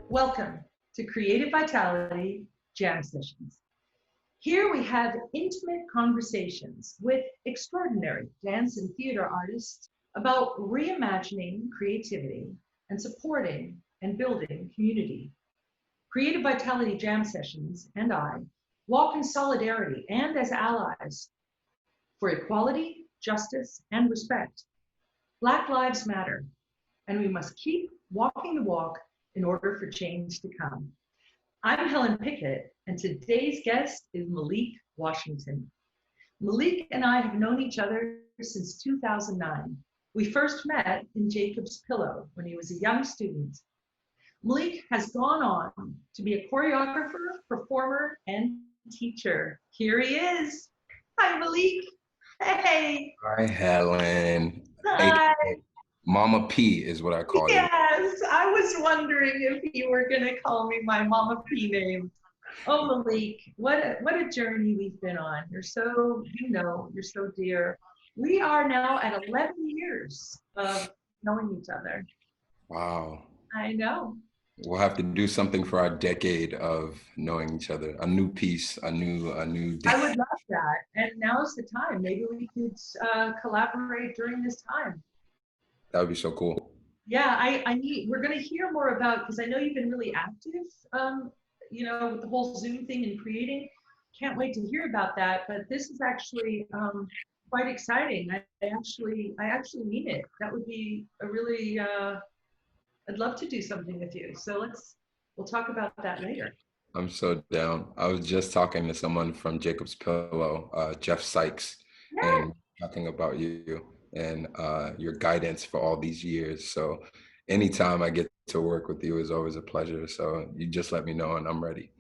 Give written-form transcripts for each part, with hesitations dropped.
Welcome to Creative Vitality Jam Sessions. Here we have intimate conversations with extraordinary dance and theater artists about reimagining creativity and supporting and building community. Creative Vitality Jam Sessions and I walk in solidarity and as allies for equality, justice, and respect. Black lives matter, and we must keep walking the walk in order for change to come. I'm Helen Pickett, and today's guest is Maleek Washington. Maleek and I have known each other since 2009. We first met in Jacob's Pillow when he was a young student. Maleek has gone on to be a choreographer, performer, and teacher. Here he is. Hi, Maleek. Hey. Hi, Helen. Hi. Mama P is what I call you. Yes, I was wondering if you were going to call me my Mama P name. Oh, Maleek, what a journey we've been on. You're so, you're so dear. We are now at 11 years of knowing each other. Wow. I know. We'll have to do something for our decade of knowing each other. A new piece, a new. I would love that. And now's the time. Maybe we could collaborate during this time. That would be so cool. Yeah, we're going to hear more about, because I know you've been really active, with the whole Zoom thing and creating. Can't wait to hear about that. But this is actually quite exciting. I actually mean it. That would be a really, I'd love to do something with you. So we'll talk about that later. I'm so down. I was just talking to someone from Jacob's Pillow, Jeff Sykes, and talking about you and your guidance for all these years. So anytime I get to work with you is always a pleasure. So you just let me know and I'm ready.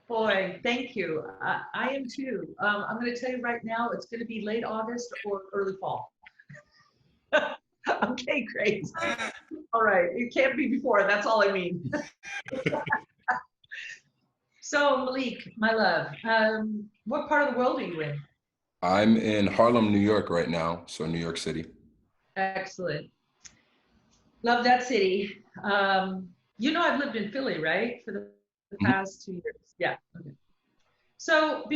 Boy, thank you. I am too. I'm going to tell you right now, it's going to be late August or early fall. Okay, great. All right, it can't be before, that's all I mean. So Maleek, my love, what part of the world are you in? I'm in Harlem, New York right now, so New York City. Excellent. Love that city. I've lived in Philly, right? For the past 2 years. Yeah. Okay. So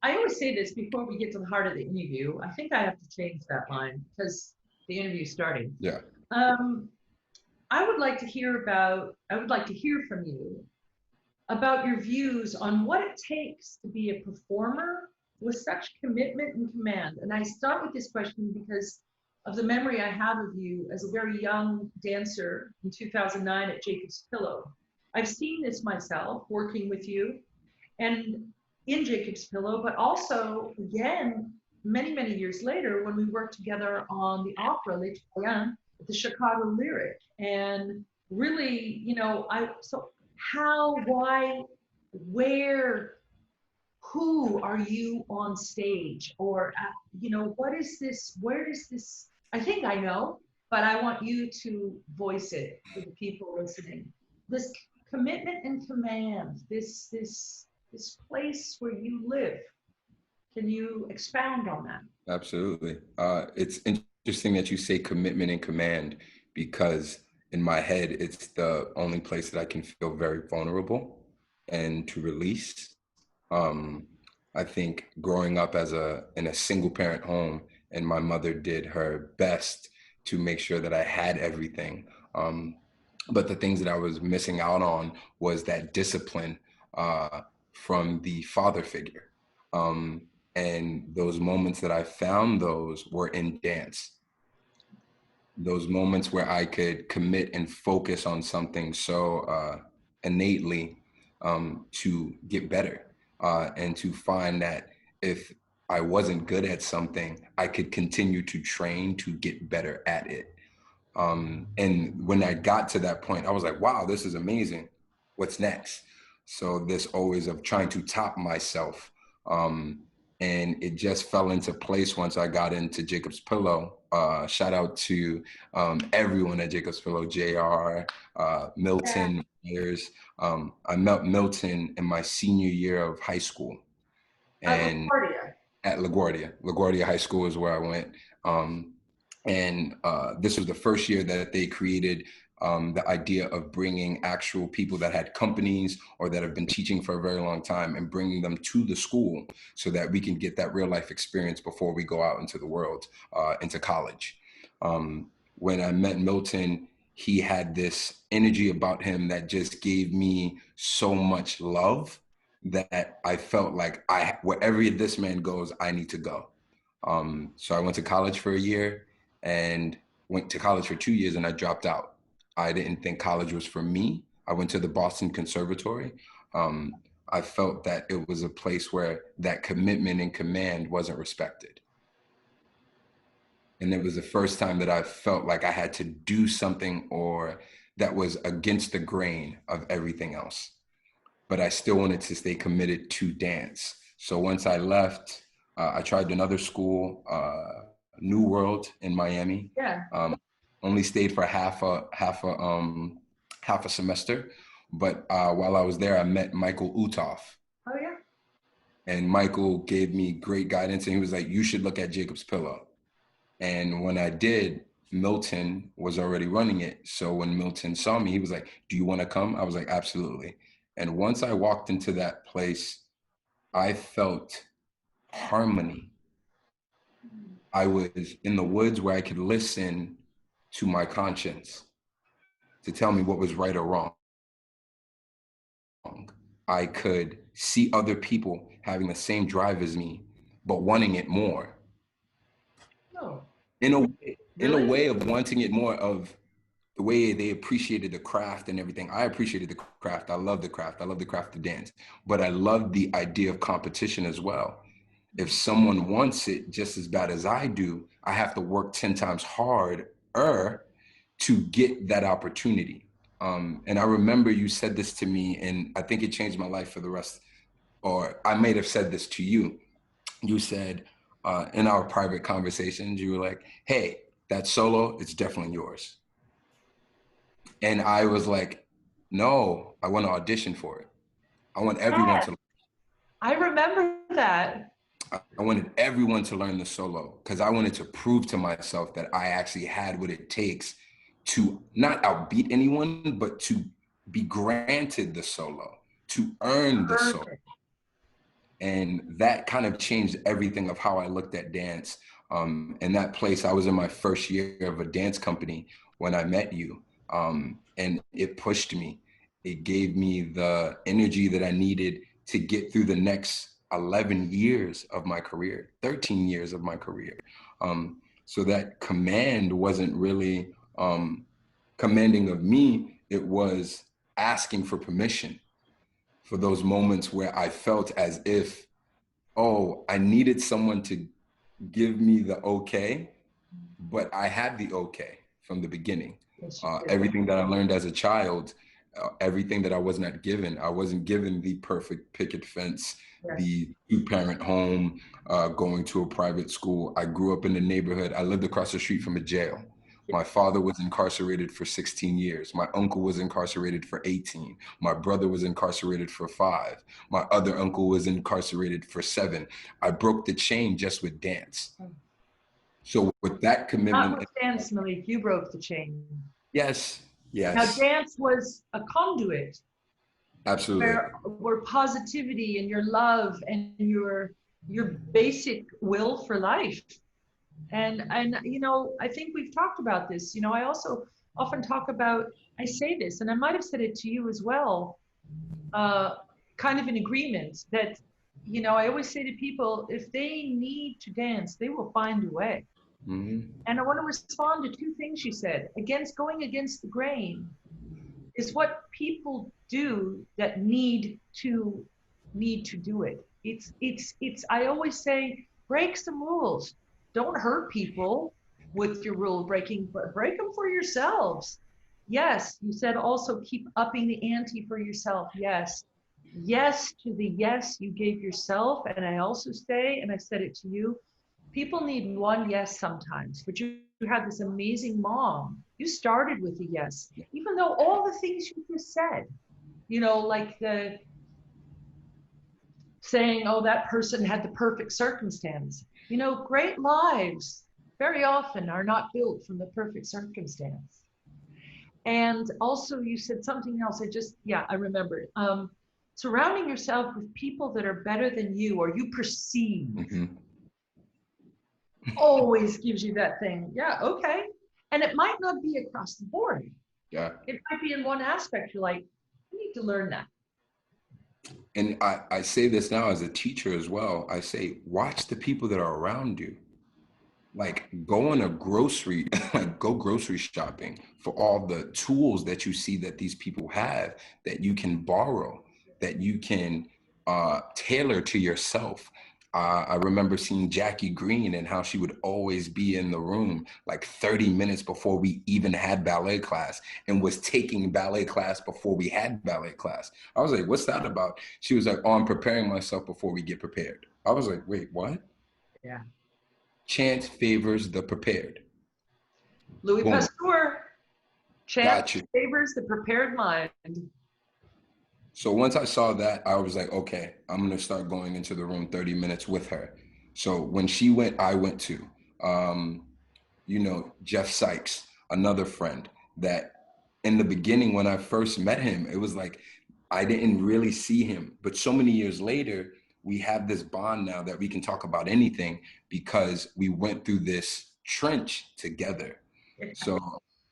I always say this before we get to the heart of the interview, I think I have to change that line because the interview's starting. Yeah. I would like to hear from you about your views on what it takes to be a performer with such commitment and command. And I start with this question because of the memory I have of you as a very young dancer in 2009 at Jacob's Pillow. I've seen this myself working with you and in Jacob's Pillow, but also again, many, many years later when we worked together on the opera Les Troyens at the Chicago Lyric. And really, how, why, where, who are you on stage? Or, what is this, where does this, I think I know, but I want you to voice it for the people listening. This commitment and command, this place where you live. Can you expound on that? Absolutely. It's interesting that you say commitment and command because in my head, it's the only place that I can feel very vulnerable and to release. I think growing up in a single parent home, and my mother did her best to make sure that I had everything. But the things that I was missing out on was that discipline from the father figure. And those moments that I found those were in dance. Those moments where I could commit and focus on something so innately to get better and to find that if I wasn't good at something, I could continue to train to get better at it. And when I got to that point, I was like, wow, this is amazing. What's next? So this always of trying to top myself. And it just fell into place once I got into Jacob's Pillow. Shout out to everyone at Jacob's Pillow, JR, Milton. I met Milton in my senior year of high school. And LaGuardia. at LaGuardia High School is where I went. And this was the first year that they created the idea of bringing actual people that had companies or that have been teaching for a very long time and bringing them to the school so that we can get that real life experience before we go out into the world, into college. When I met Milton, he had this energy about him that just gave me so much love that I felt like wherever this man goes, I need to go. So I went to college for a year and went to college for 2 years and I dropped out. I didn't think college was for me. I went to the Boston Conservatory. I felt that it was a place where that commitment and command wasn't respected. And it was the first time that I felt like I had to do something or that was against the grain of everything else. But I still wanted to stay committed to dance. So once I left, I tried another school, New World in Miami. Yeah. Only stayed for half a semester, but while I was there, I met Michael Utoff. Oh yeah. And Michael gave me great guidance, and he was like, "You should look at Jacob's Pillow." And when I did, Milton was already running it. So when Milton saw me, he was like, "Do you want to come?" I was like, "Absolutely." And once I walked into that place, I felt harmony. I was in the woods where I could listen to my conscience to tell me what was right or wrong. I could see other people having the same drive as me, but wanting it more. No. In a Really? way of wanting it more, of the way they appreciated the craft and everything. I appreciated the craft. I love the craft. I love the craft of dance, but I love the idea of competition as well. If someone wants it just as bad as I do, I have to work 10 times harder to get that opportunity. And I remember you said this to me, and I think it changed my life for the rest, or I may have said this to you. You said in our private conversations, you were like, "Hey, that solo, it's definitely yours." And I was like, "No, I want to audition for it. I want everyone Yeah, to I remember that. I wanted everyone to learn the solo because I wanted to prove to myself that I actually had what it takes to not outbeat anyone, but to be granted the solo, to earn the solo. Perfect. And that kind of changed everything of how I looked at dance. In that place, I was in my first year of a dance company when I met you. And it pushed me. It gave me the energy that I needed to get through the next 11 years of my career, 13 years of my career. So that command wasn't really commanding of me. It was asking for permission for those moments where I felt as if, oh, I needed someone to give me the okay, but I had the okay from the beginning. Yes, you did. Everything that I learned as a child, everything that I was not given. I wasn't given the perfect picket fence, Yes. the two-parent home, going to a private school. I grew up in the neighborhood. I lived across the street from a jail. My father was incarcerated for 16 years. My uncle was incarcerated for 18. My brother was incarcerated for 5. My other uncle was incarcerated for 7. I broke the chain just with dance. So with that commitment. Not with dance, Maleek, you broke the chain. Yes, Now, yes. dance was a conduit Absolutely. where positivity and your love and your basic will for life. And you know, I think we've talked about this. You know, I also often talk about, I say this, and I might have said it to you as well, kind of in agreement that, you know, I always say to people, if they need to dance, they will find a way. Mm-hmm. And I want to respond to 2 things you said. Going against the grain is what people do that need to do it. It's I always say, break some rules. Don't hurt people with your rule breaking, but break them for yourselves. Yes, you said also keep upping the ante for yourself. Yes. Yes to the yes you gave yourself. And I also say, and I said it to you, people need one yes sometimes, but you had this amazing mom. You started with a yes, even though all the things you just said, you know, like the saying, oh, that person had the perfect circumstance. You know, great lives very often are not built from the perfect circumstance. And also you said something else. I remembered. Surrounding yourself with people that are better than you or you perceive always gives you that thing. Yeah, okay. And it might not be across the board. Yeah. It might be in one aspect. You're like, I need to learn that. And I say this now as a teacher as well. I say, watch the people that are around you. Like go on a grocery, like go grocery shopping for all the tools that you see that these people have that you can borrow, that you can tailor to yourself. I remember seeing Jackie Green and how she would always be in the room like 30 minutes before we even had ballet class and was taking ballet class before we had ballet class. I was like, what's that about? She was like, oh, I'm preparing myself before we get prepared. I was like, wait, what? Yeah. Chance favors the prepared. Louis Boom. Pasteur, chance favors the prepared mind. So once I saw that, I was like, okay, I'm going to start going into the room 30 minutes with her. So when she went, I went too. You know, Jeff Sykes, another friend that in the beginning, when I first met him, it was like, I didn't really see him. But so many years later, we have this bond now that we can talk about anything because we went through this trench together. So,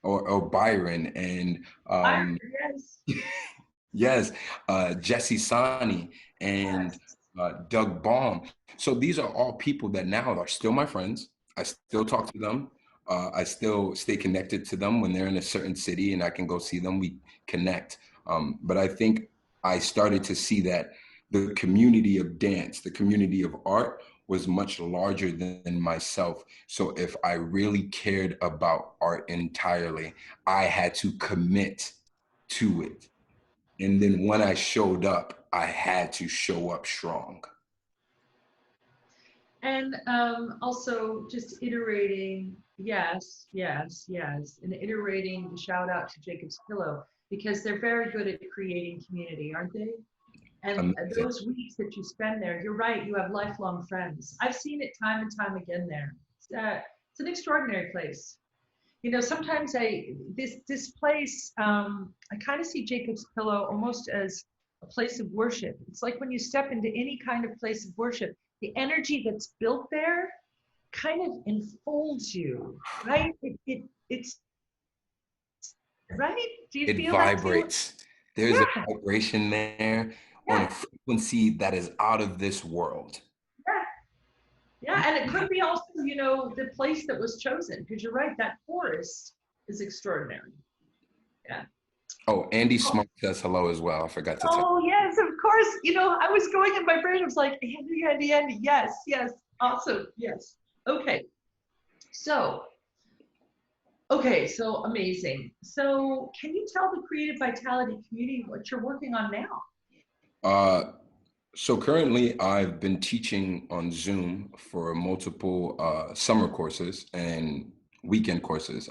or Byron and Byron, yes. yes, Jesse Sani and Doug Baum. So these are all people that now are still my friends. I still talk to them. I still stay connected to them when they're in a certain city and I can go see them. We connect. But I think I started to see that the community of dance, the community of art was much larger than myself. So if I really cared about art entirely, I had to commit to it. And then when I showed up, I had to show up strong. And also just iterating, yes, and iterating the shout out to Jacob's Pillow because they're very good at creating community, aren't they? And those weeks that you spend there, you're right, you have lifelong friends. I've seen it time and time again there. It's an extraordinary place. You know, sometimes this place, I kind of see Jacob's Pillow almost as a place of worship. It's like when you step into any kind of place of worship, the energy that's built there kind of enfolds you, right? It's right. Do you feel vibrates? There's a vibration there on a Yeah. frequency that is out of this world. Yeah, and it could be also, you know, the place that was chosen, because you're right, that forest is extraordinary. Yeah. Oh, Andy Smart says hello as well. I forgot to tell. Oh, yes, of course. You know, I was going in my brain. I was like, Andy. Yes. Awesome. Yes. Okay. So amazing. So can you tell the Creative Vitality community what you're working on now? So currently I've been teaching on Zoom for multiple summer courses and weekend courses.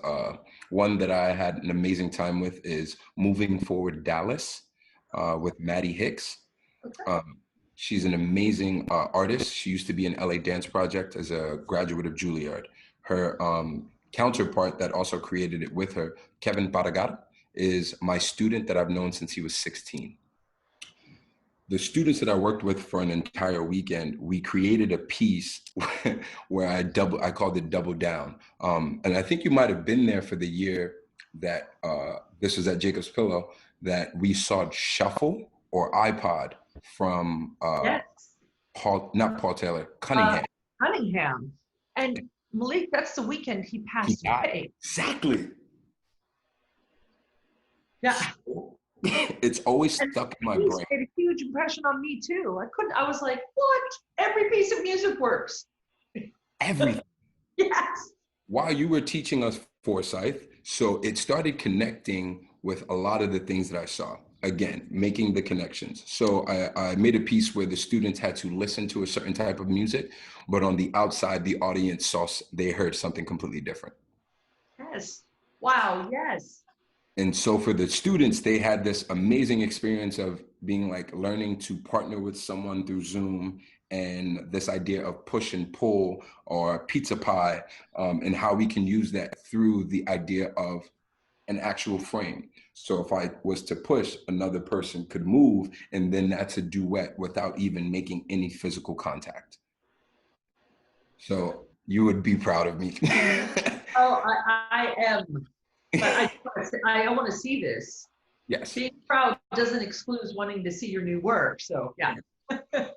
One that I had an amazing time with is Moving Forward Dallas with Maddie Hicks. Okay. She's an amazing artist. She used to be in LA Dance Project as a graduate of Juilliard. Her counterpart that also created it with her, Kevin Paragar, is my student that I've known since he was 16. The students that I worked with for an entire weekend, we created a piece where I called it Double Down. And I think you might have been there for the year that this was at Jacob's Pillow, that we saw Shuffle or iPod from Yes. not Paul Taylor, Cunningham. Cunningham. And Maleek, that's the weekend he passed away. Exactly. Yeah. It's always stuck in my brain. It made a huge impression on me too. I was like, what? Every piece of music works. Everything. Yes. While you were teaching us Forsyth, so it started connecting with a lot of the things that I saw. Again, making the connections. So I made a piece where the students had to listen to a certain type of music, but on the outside, the audience they heard something completely different. Yes. Wow. Yes. And so for the students, they had this amazing experience of being like learning to partner with someone through Zoom, and this idea of push and pull or pizza pie, and how we can use that through the idea of an actual frame. So if I was to push, another person could move, and then that's a duet without even making any physical contact. So you would be proud of me. Oh, I am, but I want to see this. Yes. Being proud doesn't exclude wanting to see your new work. So yeah.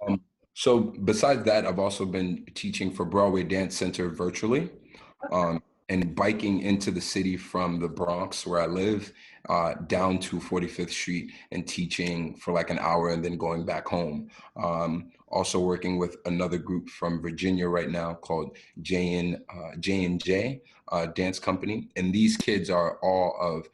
Um, so besides that, I've also been teaching for Broadway Dance Center virtually, and biking into the city from the Bronx, where I live, down to 45th Street and teaching for like an hour and then going back home. Also working with another group from Virginia right now called J&J Dance Company. And these kids are all of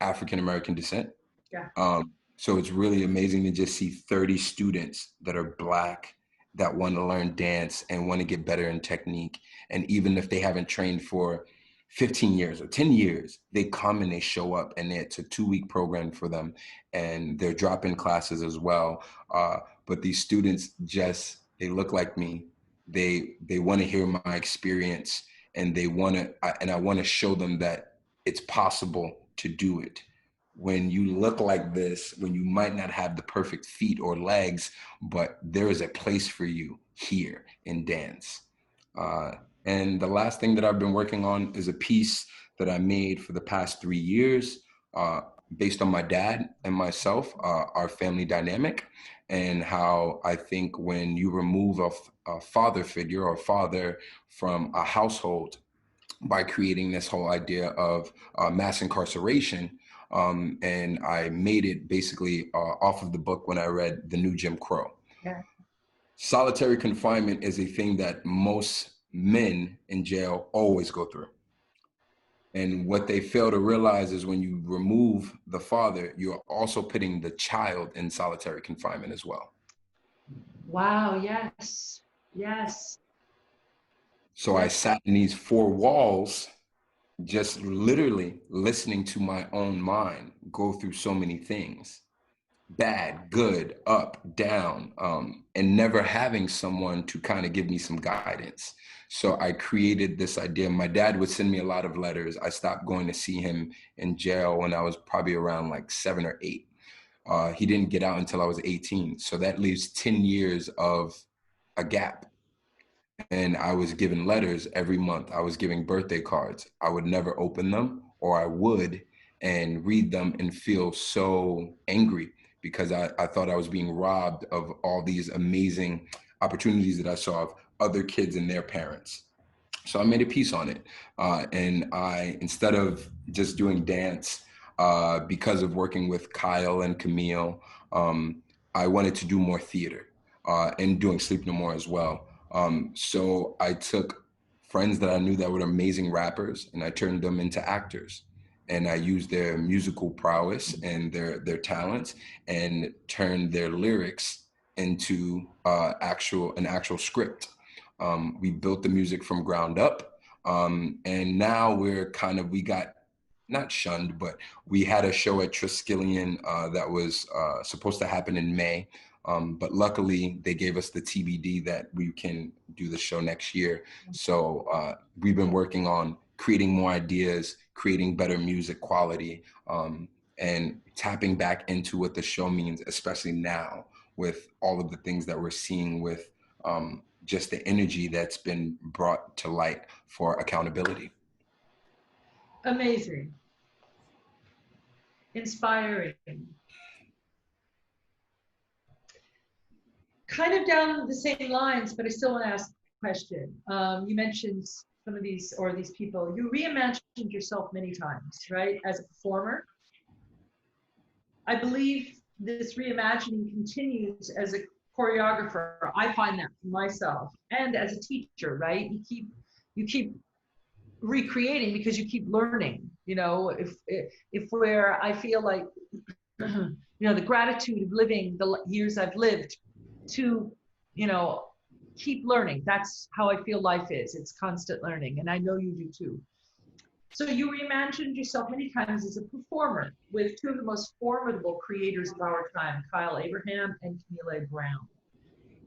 African American descent. Yeah. So it's really amazing to just see 30 students that are Black that want to learn dance and want to get better in technique. And even if they haven't trained for 15 years or 10 years, they come and they show up, and it's a 2-week program for them. And they're drop-in classes as well. But these students just, they look like me. They want to hear my experience, and they want to, and I want to show them that it's possible to do it. When you look like this, when you might not have the perfect feet or legs, but there is a place for you here in dance. And the last thing that I've been working on is a piece that I made for the past 3 years, uh, based on my dad and myself, our family dynamic, and how I think when you remove a father figure or father from a household by creating this whole idea of mass incarceration. And I made it basically off of the book when I read The New Jim Crow. Yeah. Solitary confinement is a thing that most men in jail always go through. And what they fail to realize is when you remove the father, you're also putting the child in solitary confinement as well. Wow. Yes. Yes. So I sat in these 4 walls, just literally listening to my own mind go through so many things, bad, good, up, down, and never having someone to kind of give me some guidance. So I created this idea. My dad would send me a lot of letters. I stopped going to see him in jail when I was probably around like 7 or 8. He didn't get out until I was 18. So that leaves 10 years of a gap. And I was given letters every month. I was giving birthday cards. I would never open them, or I would and read them and feel so angry because I thought I was being robbed of all these amazing opportunities that I saw of other kids and their parents. So I made a piece on it. And I, instead of just doing dance, because of working with Kyle and Camille, I wanted to do more theater, and doing Sleep No More as well. So I took friends that I knew that were amazing rappers, and I turned them into actors. And I used their musical prowess and their talents, and turned their lyrics into an actual script. We built the music from ground up. And now we got not shunned, but we had a show at Triskelion that was supposed to happen in May. But luckily they gave us the TBD that we can do the show next year. So we've been working on creating more ideas, creating better music quality, and tapping back into what the show means, especially now with all of the things that we're seeing with just the energy that's been brought to light for accountability. Amazing. Inspiring. Kind of down the same lines, but I still want to ask a question. You mentioned some of these people. You reimagined yourself many times, right? As a performer. I believe this reimagining continues as a choreographer. I find that for myself, and as a teacher, right? You keep recreating because you keep learning. You know, if where I feel like, you know, the gratitude of living the years I've lived to, you know, keep learning. That's how I feel life is. It's constant learning, and I know you do too. So you reimagined yourself many times as a performer with two of the most formidable creators of our time, Kyle Abraham and Camille Brown.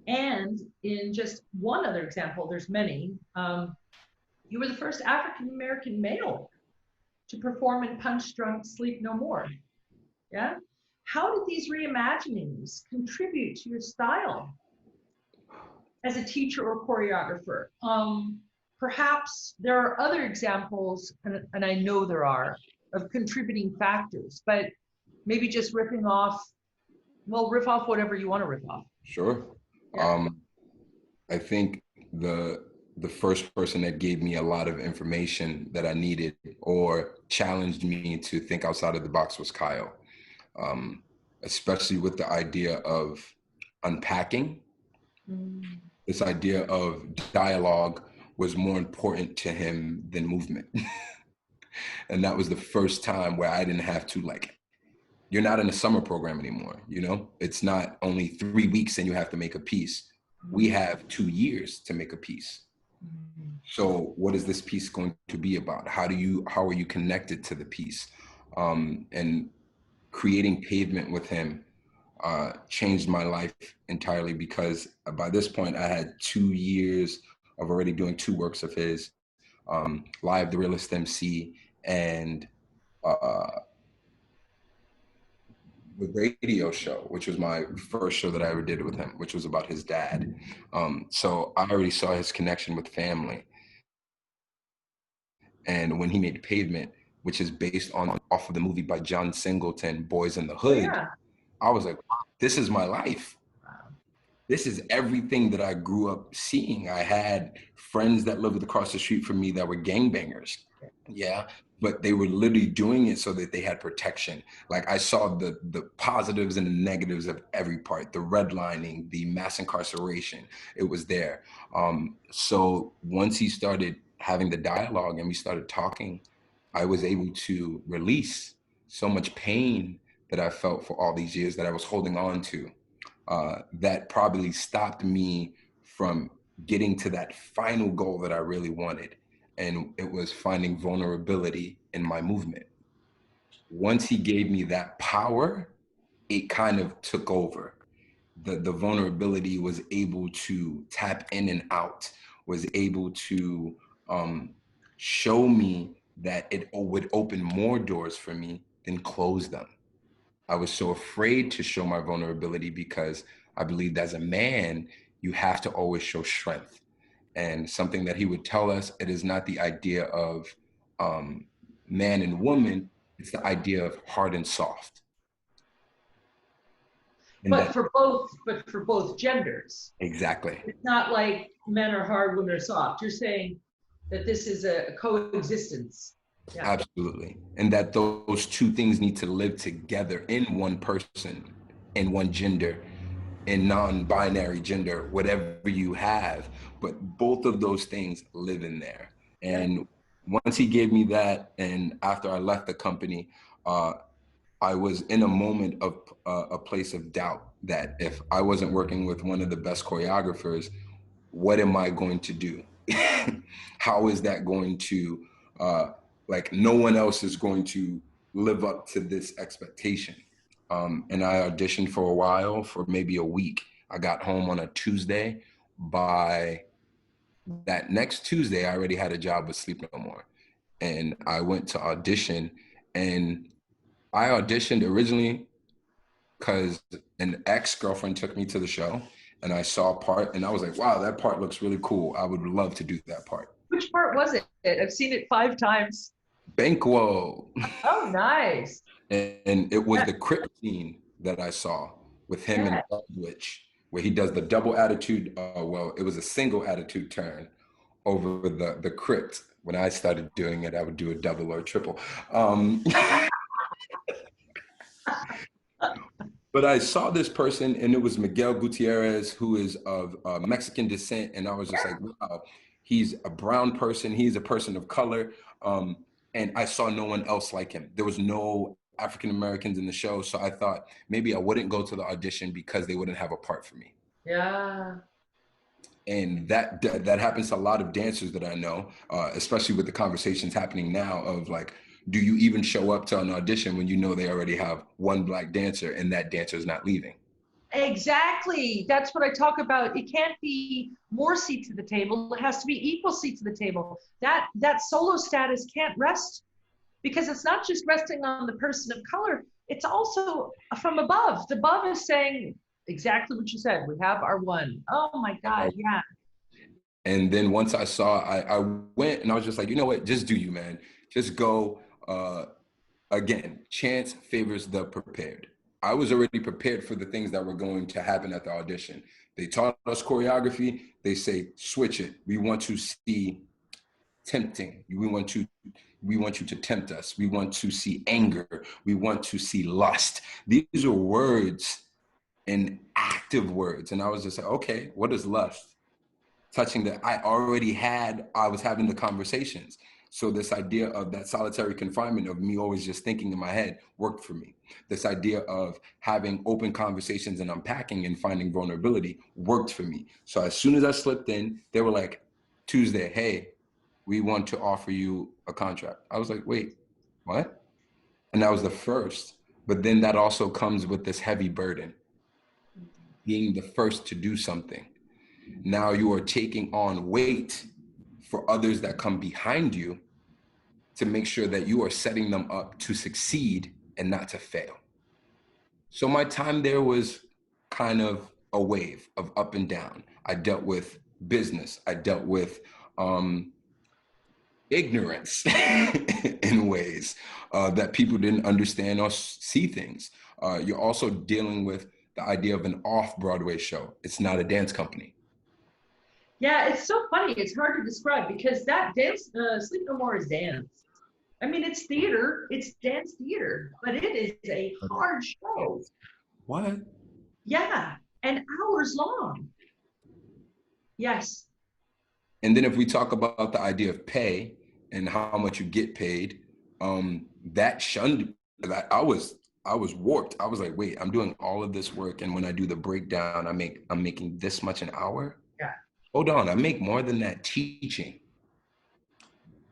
And in just one other example, there's many, you were the first African-American male to perform in Punch Drunk Sleep No More. Yeah. How did these reimaginings contribute to your style as a teacher or choreographer? Perhaps there are other examples, and I know there are, of contributing factors, but maybe just ripping off, well, riff off whatever you want to riff off. Sure. Yeah. I think the first person that gave me a lot of information that I needed or challenged me to think outside of the box was Kyle, especially with the idea of unpacking. Mm. This idea of dialogue was more important to him than movement. And that was the first time where I didn't have to, like, you're not in a summer program anymore, you know? It's not only 3 weeks and you have to make a piece. We have 2 years to make a piece. So what is this piece going to be about? How are you connected to the piece? And creating Pavement with him changed my life entirely, because by this point I had 2 years of already doing 2 works of his, Live the Realist MC and the radio show, which was my first show that I ever did with him, which was about his dad. So I already saw his connection with family. And when he made Pavement, which is based off of the movie by John Singleton, Boys in the Hood, Yeah. I was like, wow, this is my life. This is everything that I grew up seeing. I had friends that lived across the street from me that were gangbangers. Yeah. But they were literally doing it so that they had protection. Like, I saw the positives and the negatives of every part, the redlining, the mass incarceration, it was there. So once he started having the dialogue and we started talking, I was able to release so much pain that I felt for all these years that I was holding on to. That probably stopped me from getting to that final goal that I really wanted. And it was finding vulnerability in my movement. Once he gave me that power, it kind of took over. The vulnerability was able to tap in and out, was able to show me that it would open more doors for me than close them. I was so afraid to show my vulnerability because I believed as a man, you have to always show strength. And something that he would tell us, it is not the idea of man and woman, it's the idea of hard and soft. And But that, for both genders. exactly. It's not like men are hard, women are soft. You're saying that this is a coexistence. Yeah. Absolutely. And that those two things need to live together in one person, in one gender, in non-binary gender, whatever you have. But both of those things live in there. And once he gave me that, and after I left the company, I was in a moment of a place of doubt that if I wasn't working with one of the best choreographers, what am I going to do? How is that going to, like, no one else is going to live up to this expectation. And I auditioned for a while, for maybe a week. I got home on a Tuesday. By that next Tuesday, I already had a job with Sleep No More. And I went to audition, and I auditioned originally because an ex-girlfriend took me to the show and I saw a part and I was like, wow, that part looks really cool. I would love to do that part. Which part was it? I've seen it 5 times. Banquo. Oh, nice. And it was the crypt scene that I saw with him and Eldritch, where he does the double attitude. Well, it was a single attitude turn over the crypt. When I started doing it, I would do a double or a triple. But I saw this person, and it was Miguel Gutierrez, who is of Mexican descent. And I was just like, wow, he's a brown person. He's a person of color. And I saw no one else like him. There was no African Americans in the show. So I thought maybe I wouldn't go to the audition because they wouldn't have a part for me. Yeah. And that happens to a lot of dancers that I know, especially with the conversations happening now of like, do you even show up to an audition when you know they already have one Black dancer and that dancer is not leaving? Exactly. That's what I talk about. It can't be more seats at the table. It has to be equal seats at the table. That solo status can't rest, because it's not just resting on the person of color. It's also from above. The above is saying exactly what you said. We have our one. Oh my God. Yeah. And then once I saw, I went and I was just like, you know what? Just do you, man. Just go. Again, chance favors the prepared. I was already prepared for the things that were going to happen at the audition. They taught us choreography. They say, switch it. We want to see tempting. We want you to tempt us. We want to see anger. We want to see lust. These are words and active words. And I was just like, okay, what is lust? Touching that I was having the conversations. So this idea of that solitary confinement of me always just thinking in my head worked for me. This idea of having open conversations and unpacking and finding vulnerability worked for me. So as soon as I slipped in, they were like, Tuesday, hey, we want to offer you a contract. I was like, wait, what? And that was the first. But then that also comes with this heavy burden, being the first to do something. Now you are taking on weight for others that come behind you to make sure that you are setting them up to succeed and not to fail. So my time there was kind of a wave of up and down. I dealt with business. I dealt with ignorance in ways that people didn't understand or see things. You're also dealing with the idea of an off-Broadway show. It's not a dance company. Yeah, it's so funny. It's hard to describe because that dance, Sleep No More is dance. I mean, it's theater, it's dance theater, but it is a hard show. What? Yeah, and hours long. Yes. And then if we talk about the idea of pay and how much you get paid, that shunned that I was warped. I was like, wait, I'm doing all of this work, and when I do the breakdown, I'm making this much an hour. Yeah. Hold on, I make more than that teaching.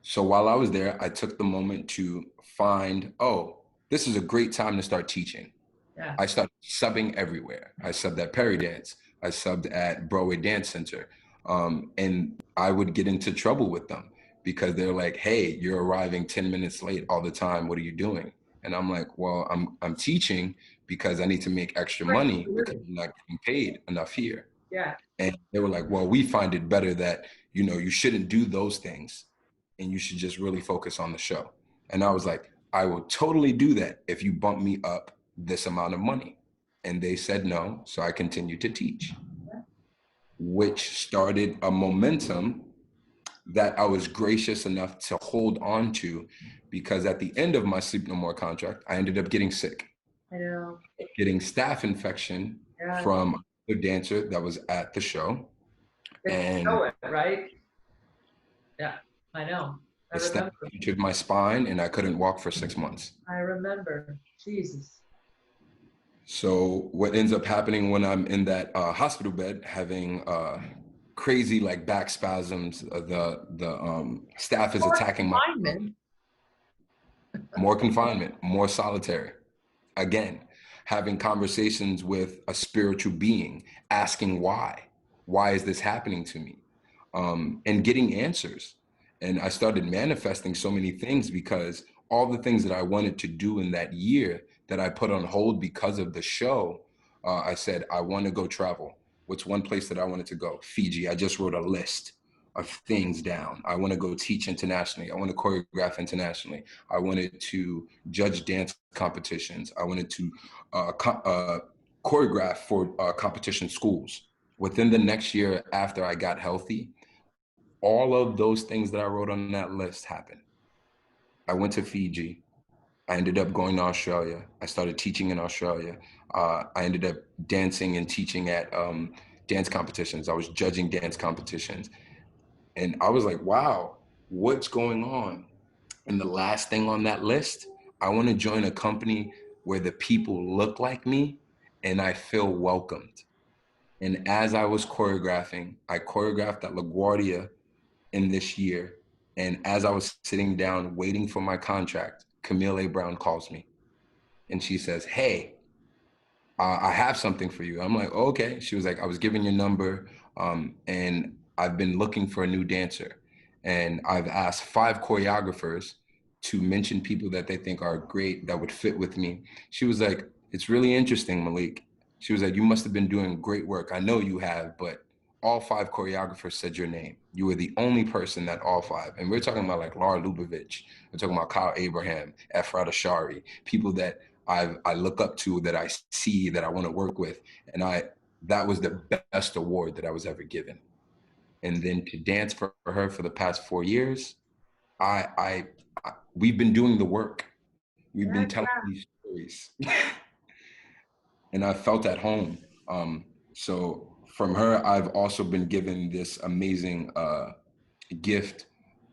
So while I was there, I took the moment to find, oh, this is a great time to start teaching. Yeah. I started subbing everywhere. I subbed at Perry Dance. I subbed at Broadway Dance Center. And I would get into trouble with them because they're like, hey, you're arriving 10 minutes late all the time. What are you doing? And I'm like, well, I'm teaching because I need to make extra money because I'm not getting paid enough here. Yeah. And they were like, well, we find it better that, you shouldn't do those things and you should just really focus on the show. And I was like, I will totally do that if you bump me up this amount of money. And they said no, so I continued to teach, which started a momentum that I was gracious enough to hold on to, because at the end of my Sleep No More contract, I ended up getting sick. I know. Getting staph infection from a dancer that was at the show. And right? Yeah, I know. I remember. It punctured my spine and I couldn't walk for 6 months. I remember. Jesus. So what ends up happening when I'm in that hospital bed, having crazy like back spasms, the staph is attacking my more confinement, more solitary. Again, having conversations with a spiritual being, asking why is this happening to me, and getting answers. And I started manifesting so many things because all the things that I wanted to do in that year that I put on hold because of the show, I said, I want to go travel. What's one place that I wanted to go? Fiji. I just wrote a list of things down. I want to go teach internationally. I want to choreograph internationally. I wanted to judge dance competitions. I wanted to choreograph for competition schools. Within the next year after I got healthy, all of those things that I wrote on that list happened. I went to Fiji. I ended up going to Australia. I started teaching in Australia. I ended up dancing and teaching at dance competitions. I was judging dance competitions. And I was like, wow, what's going on? And the last thing on that list, I want to join a company where the people look like me and I feel welcomed. And as I was choreographing, I choreographed at LaGuardia in this year. And as I was sitting down waiting for my contract, Camille A. Brown calls me and she says, "Hey, I have something for you." I'm like, "Oh, okay." She was like, "I was given your number, and I've been looking for a new dancer. And I've asked 5 choreographers to mention people that they think are great that would fit with me." She was like, "It's really interesting, Maleek." She was like, "You must have been doing great work. I know you have, but all 5 choreographers said your name. You were the only person that all 5." And we're talking about like Laura Lubavitch. We're talking about Kyle Abraham, Efrat Ashari, people that I look up to, that I see, that I want to work with. And that was the best award that I was ever given. And then to dance for her for the past 4 years, I we've been doing the work. We've been Heck telling yeah. these stories. And I felt at home. So from her, I've also been given this amazing gift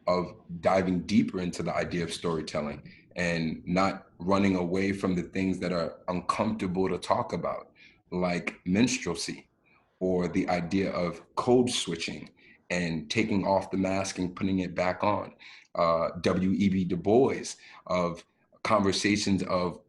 of diving deeper into the idea of storytelling and not running away from the things that are uncomfortable to talk about, like minstrelsy or the idea of code switching and taking off the mask and putting it back on. W.E.B. Du Bois, of conversations of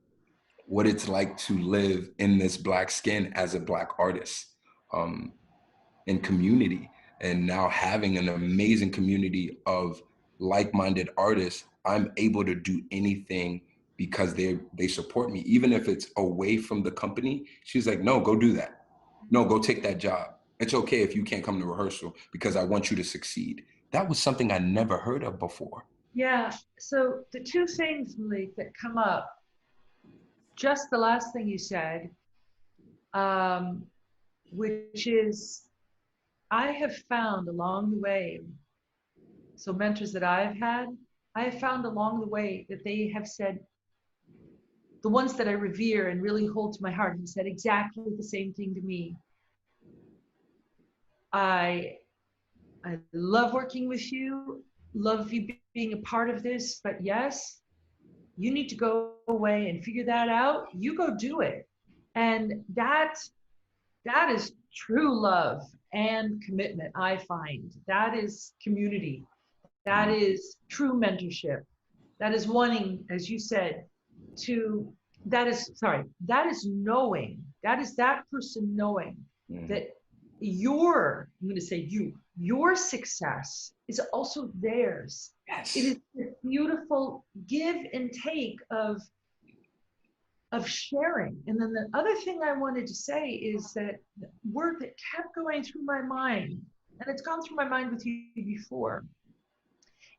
what it's like to live in this Black skin as a Black artist, and community. And now having an amazing community of like-minded artists, I'm able to do anything because they support me, even if it's away from the company. She's like, "No, go do that. No, go take that job. It's okay if you can't come to rehearsal because I want you to succeed." That was something I never heard of before. Yeah. So the two things, Maleek, that come up, just the last thing you said, um, which is I have found along the way, so mentors that I've had, I have found along the way that they have said, the ones that I revere and really hold to my heart, have said exactly the same thing to me. I I love working with you, love you being a part of this, but yes, you need to go away and figure that out. You go do it. And that is true love and commitment. I find that is community. That Mm, is true mentorship. That is wanting, as you said, to, that is, sorry, that is knowing, that is that person knowing mm, that I'm going to say your success is also theirs. It yes. is this beautiful give and take of sharing. And then the other thing I wanted to say is that the word that kept going through my mind, and it's gone through my mind with you before,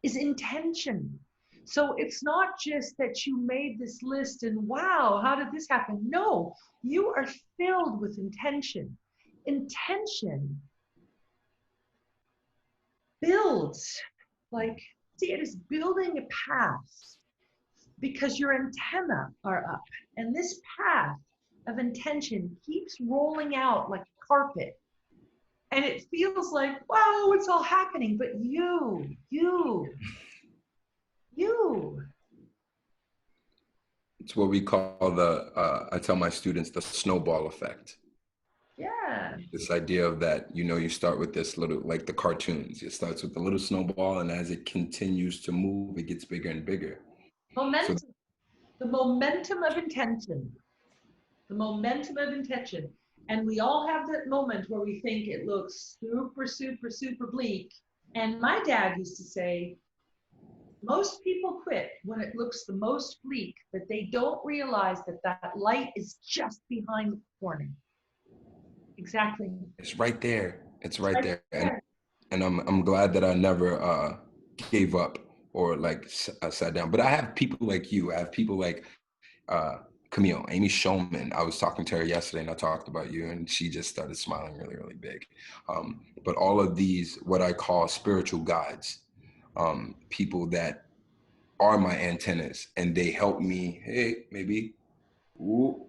is intention. So it's not just that you made this list and wow, how did this happen? No, you are filled with intention. Intention builds, like, see, it is building a path because your antenna are up. And this path of intention keeps rolling out like a carpet. And it feels like, wow, it's all happening. But you, It's what we call I tell my students, the snowball effect. yeah. This idea of that, you start with this little, like the cartoons, it starts with a little snowball, and as it continues to move, it gets bigger and bigger. So Momentum, the momentum of intention, the momentum of intention. And we all have that moment where we think it looks super, super, super bleak. And my dad used to say, most people quit when it looks the most bleak, but they don't realize that that light is just behind the corner. Exactly. it's right there. It's It's right right there. And there. I'm glad that I never gave up or like sat down. But I have people like you. I have people like uh, Camille, Amy Schulman. I was talking to her yesterday, and I talked about you, and she just started smiling really, really big. But all of these, what I call spiritual guides, people that are my antennas, and they help me. Hey, maybe, ooh,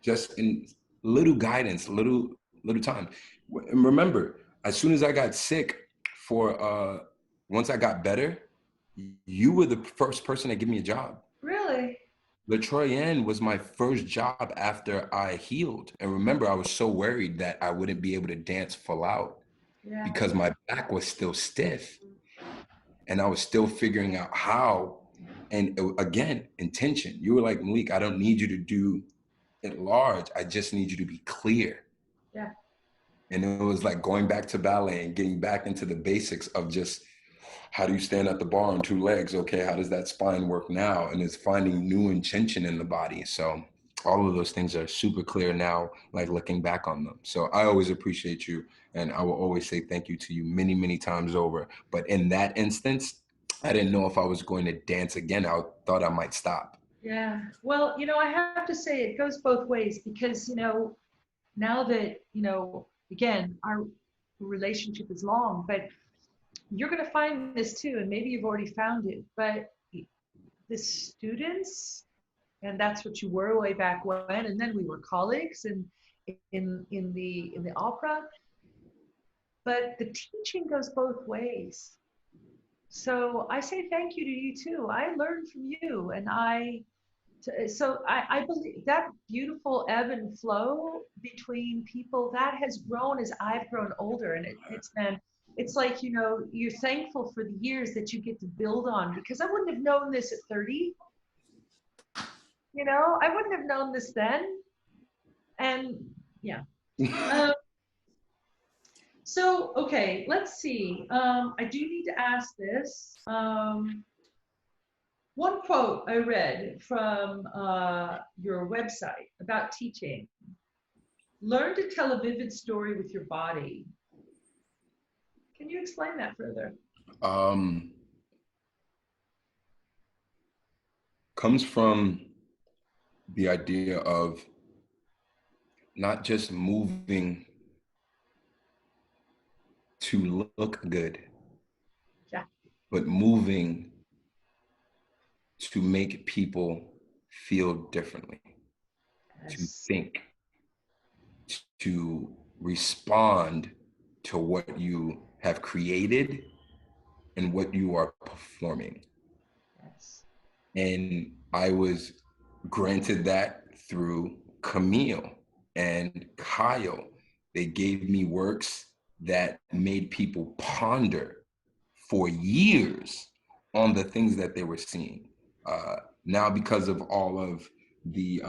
just in little guidance, little time. And remember, as soon as I got sick, for once I got better, you were the first person to give me a job. Really? the Troyen was my first job after I healed. And remember, I was so worried that I wouldn't be able to dance full out Yeah. because my back was still stiff and I was still figuring out how. And again, intention. You were like, Maleek, I don't need you to do it large. I just need you to be clear. Yeah. And it was like going back to ballet and getting back into the basics of just how do you stand at the bar on two legs? Okay, how does that spine work now? And it's finding new intention in the body. So all of those things are super clear now, like looking back on them. So I always appreciate you. And I will always say thank you to you many, many times over. But in that instance, I didn't know if I was going to dance again. I thought I might stop. Yeah. Well, I have to say it goes both ways because, now that, again, our relationship is long, but you're going to find this too, and maybe you've already found it, but the students, and that's what you were way back when, and then we were colleagues and in the opera, but the teaching goes both ways. So I say thank you to you too. I learned from you, and I believe that beautiful ebb and flow between people that has grown as I've grown older, and it's like, you're thankful for the years that you get to build on, because I wouldn't have known this at 30. I wouldn't have known this then. And yeah. Um, so, okay, let's see. I do need to ask this. One quote I read from your website about teaching: learn to tell a vivid story with your body. Can you explain that further? Um, Comes from the idea of not just moving to look good, Yeah. but moving to make people feel differently, to Yes. think, to respond to what you have created and what you are performing. Yes. And I was granted that through Camille and Kyle. They gave me works that made people ponder for years on the things that they were seeing. Now, because of all of the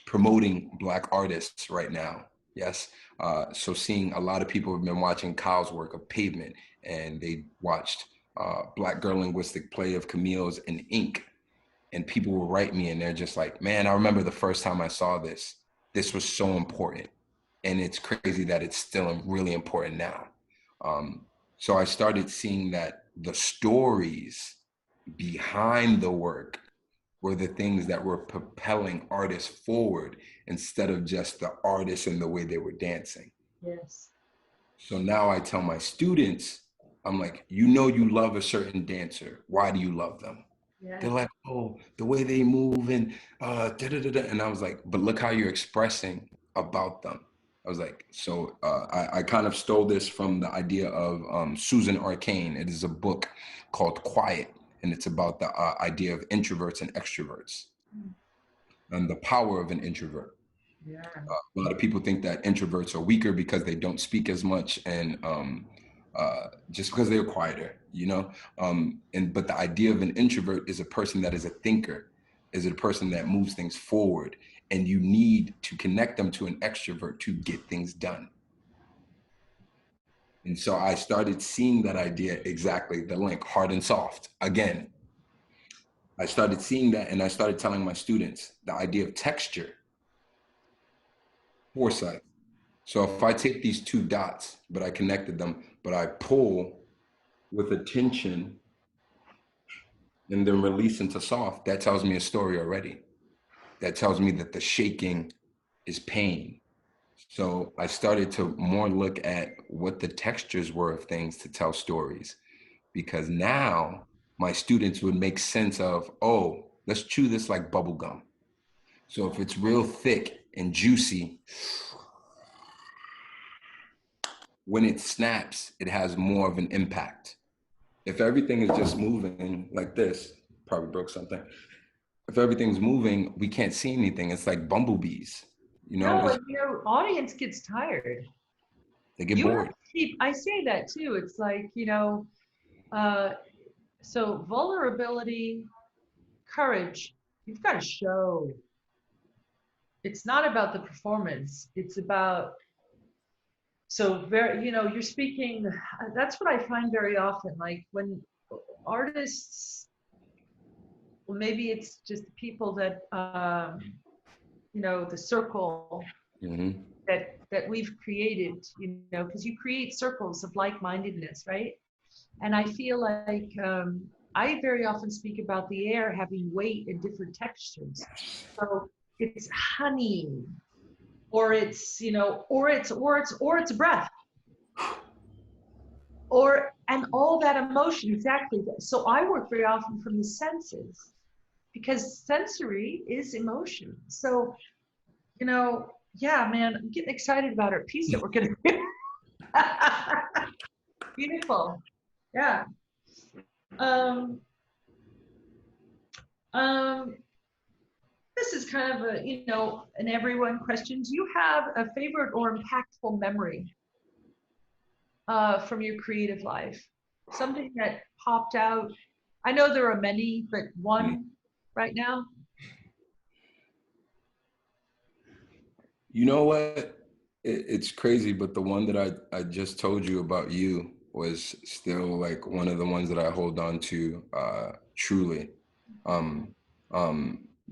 promoting Black artists right now, yes. So seeing a lot of people have been watching Kyle's work of Pavement, and they watched Black Girl Linguistic Play of Camille's and Ink, and people will write me and they're just like, man, I remember the first time I saw this. This was so important. And it's crazy that it's still really important now. Um, so I started seeing that the stories behind the work were the things that were propelling artists forward instead of just the artists and the way they were dancing. Yes. So now I tell my students, I'm like, you love a certain dancer. Why do you love them? They're Yes. like, oh, the way they move and da da da da. And I was like, but look how you're expressing about them. I was like, so I kind of stole this from the idea of Susan Arcane. It is a book called Quiet, and it's about the idea of introverts and extroverts Mm. and the power of an introvert. Yeah. A lot of people think that introverts are weaker because they don't speak as much and just because they're quieter, but the idea of an introvert is a person that is a thinker, is a person that moves things forward, and you need to connect them to an extrovert to get things done. And so I started seeing that idea, exactly, the link, hard and soft. Again, I started seeing that, and I started telling my students the idea of texture, foresight. So if I take these two dots, but I connected them, but I pull with attention and then release into soft, that tells me a story already. That tells me that the shaking is pain. So I started to more look at what the textures were of things to tell stories, because now my students would make sense of, oh, let's chew this like bubble gum. So if it's real thick and juicy, when it snaps, it has more of an impact. If everything is just moving like this, probably broke something. if everything's moving, we can't see anything. It's like bumblebees, you know, No, and your audience gets tired. they get You have bored. to keep, I say that too. It's like, so vulnerability, courage, you've got to show. It's not about the performance. It's about, so very, you're speaking, that's what I find very often. Like when artists, well, maybe it's just the people that, the circle Mm-hmm. that we've created, because you create circles of like-mindedness, right? And I feel like I very often speak about the air having weight and different textures. So it's honey, or it's, or it's a breath, and all that emotion, exactly. So I work very often from the senses, because sensory is emotion. So, yeah, man, I'm getting excited about our piece that we're gonna do. Beautiful. Yeah. Um, um, this is kind of a, an everyone question. Do you have a favorite or impactful memory from your creative life? Something that popped out? I know there are many, but one right now? You know what? It's crazy, but the one that I just told you about you was still like one of the ones that I hold on to truly. Um,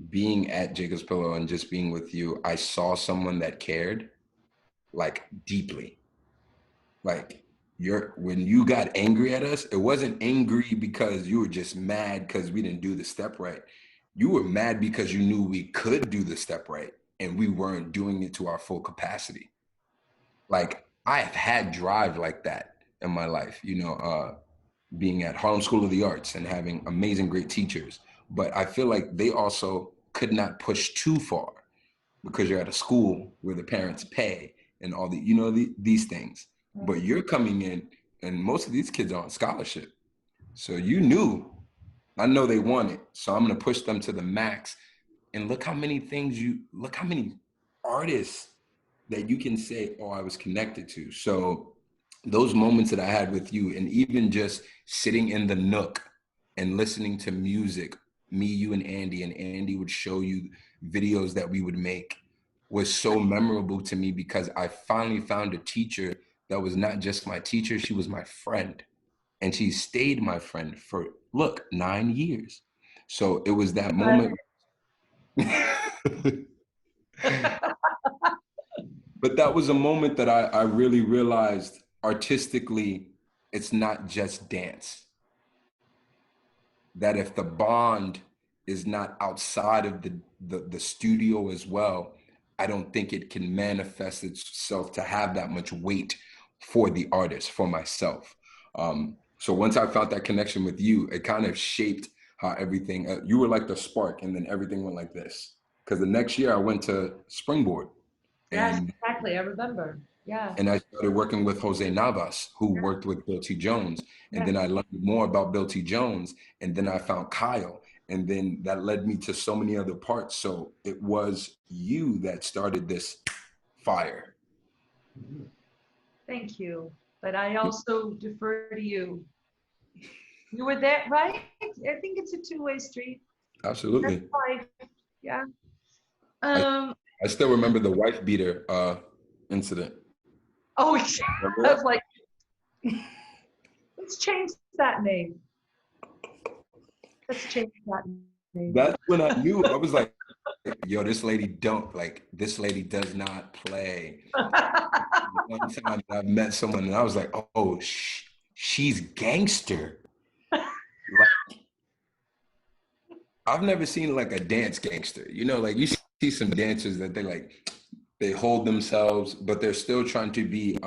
Being at Jacob's Pillow and just being with you, I saw someone that cared like deeply. Like when you got angry at us, it wasn't angry because you were just mad because we didn't do the step right. You were mad because you knew we could do the step right and we weren't doing it to our full capacity. Like I have had drive like that in my life, being at Harlem School of the Arts and having amazing, great teachers. But I feel like they also could not push too far because you're at a school where the parents pay and all these things. But you're coming in and most of these kids are on scholarship. So you knew, I know they want it. So I'm going to push them to the max. And look how many artists that you can say, oh, I was connected to. So those moments that I had with you, and even just sitting in the nook and listening to music, me, you, and Andy would show you videos that we would make, was so memorable to me because I finally found a teacher that was not just my teacher, she was my friend. And she stayed my friend for, 9 years. So it was that moment. But that was a moment that I really realized artistically, it's not just dance. That if the bond is not outside of the studio as well, I don't think it can manifest itself to have that much weight for the artist, for myself. So once I found that connection with you, it kind of shaped how everything, you were like the spark and then everything went like this. Because the next year I went to Springboard. Yes, And exactly. I remember. Yeah. I started working with Jose Navas, who worked with Bill T. Jones. And Yeah. then I learned more about Bill T. Jones. And then I found Kyle. And then that led me to so many other parts. So it was you that started this fire. Thank you. But I also defer to you. You were there, right? I think it's a two-way street. That's Absolutely. life. Yeah. I, Um, I still remember the wife beater incident. oh, Remember I that? was like, let's change that name. Let's change that name. That's when I knew. I was like, yo, this lady does not play. One time I met someone and I was like, oh, she's gangster. Like, I've never seen like a dance gangster. Like you see some dancers that they hold themselves, but they're still trying to be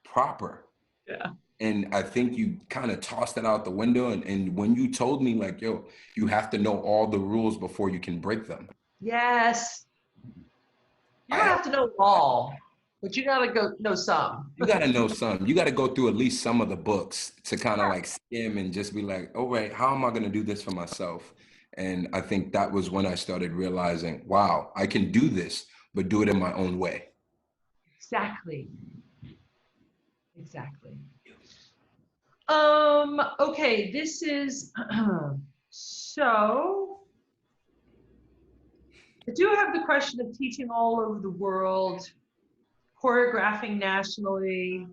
proper. Yeah. And I think you kind of tossed that out the window. And when you told me like, yo, you have to know all the rules before you can break them. Yes. You don't have to know all, but you gotta go know some. You got to know some. You got to go through at least some of the books to kind of like skim and just be like, all right, how am I going to do this for myself? And I think that was when I started realizing, wow, I can do this, but do it in my own way. Exactly. Exactly. Okay, this is, so I do have the question of teaching all over the world, choreographing nationally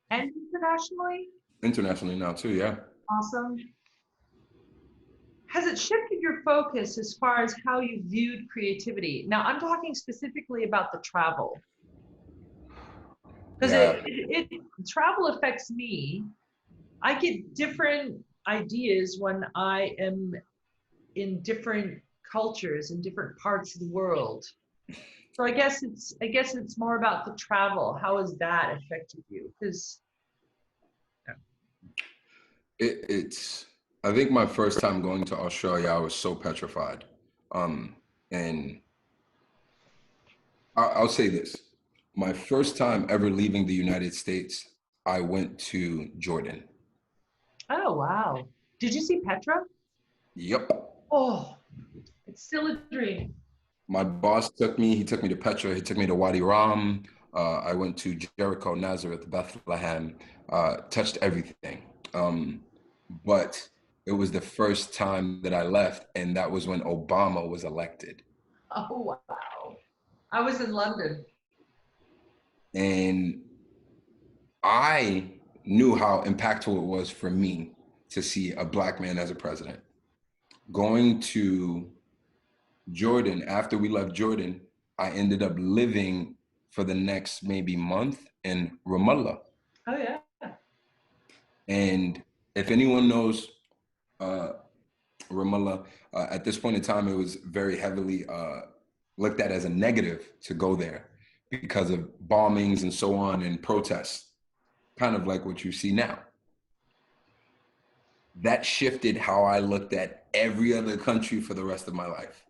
and internationally. Internationally now too, yeah. Awesome. Has it shifted your focus as far as how you viewed creativity? Now, I'm talking specifically about the travel, because Yeah, travel affects me. I get different ideas when I am in different cultures in different parts of the world. So I guess it's more about the travel. How has that affected you? Because it's, I think my first time going to Australia, I was so petrified. And I'll say this, my first time ever leaving the United States, I went to Jordan. oh wow, did you see Petra? Yep. Oh, it's still a dream. My boss took me, he took me to Petra, he took me to Wadi Rum. I went to Jericho, Nazareth, Bethlehem, touched everything. But it was the first time that I left, and that was when Obama was elected. Oh wow, I was in London. And I knew how impactful it was for me to see a Black man as a president. Going to Jordan, after we left Jordan, I ended up living for the next maybe month in Ramallah. Oh yeah. And if anyone knows uh, Ramallah, at this point in time, it was very heavily looked at as a negative to go there because of bombings and so on and protests, kind of like what you see now. That shifted how I looked at every other country for the rest of my life.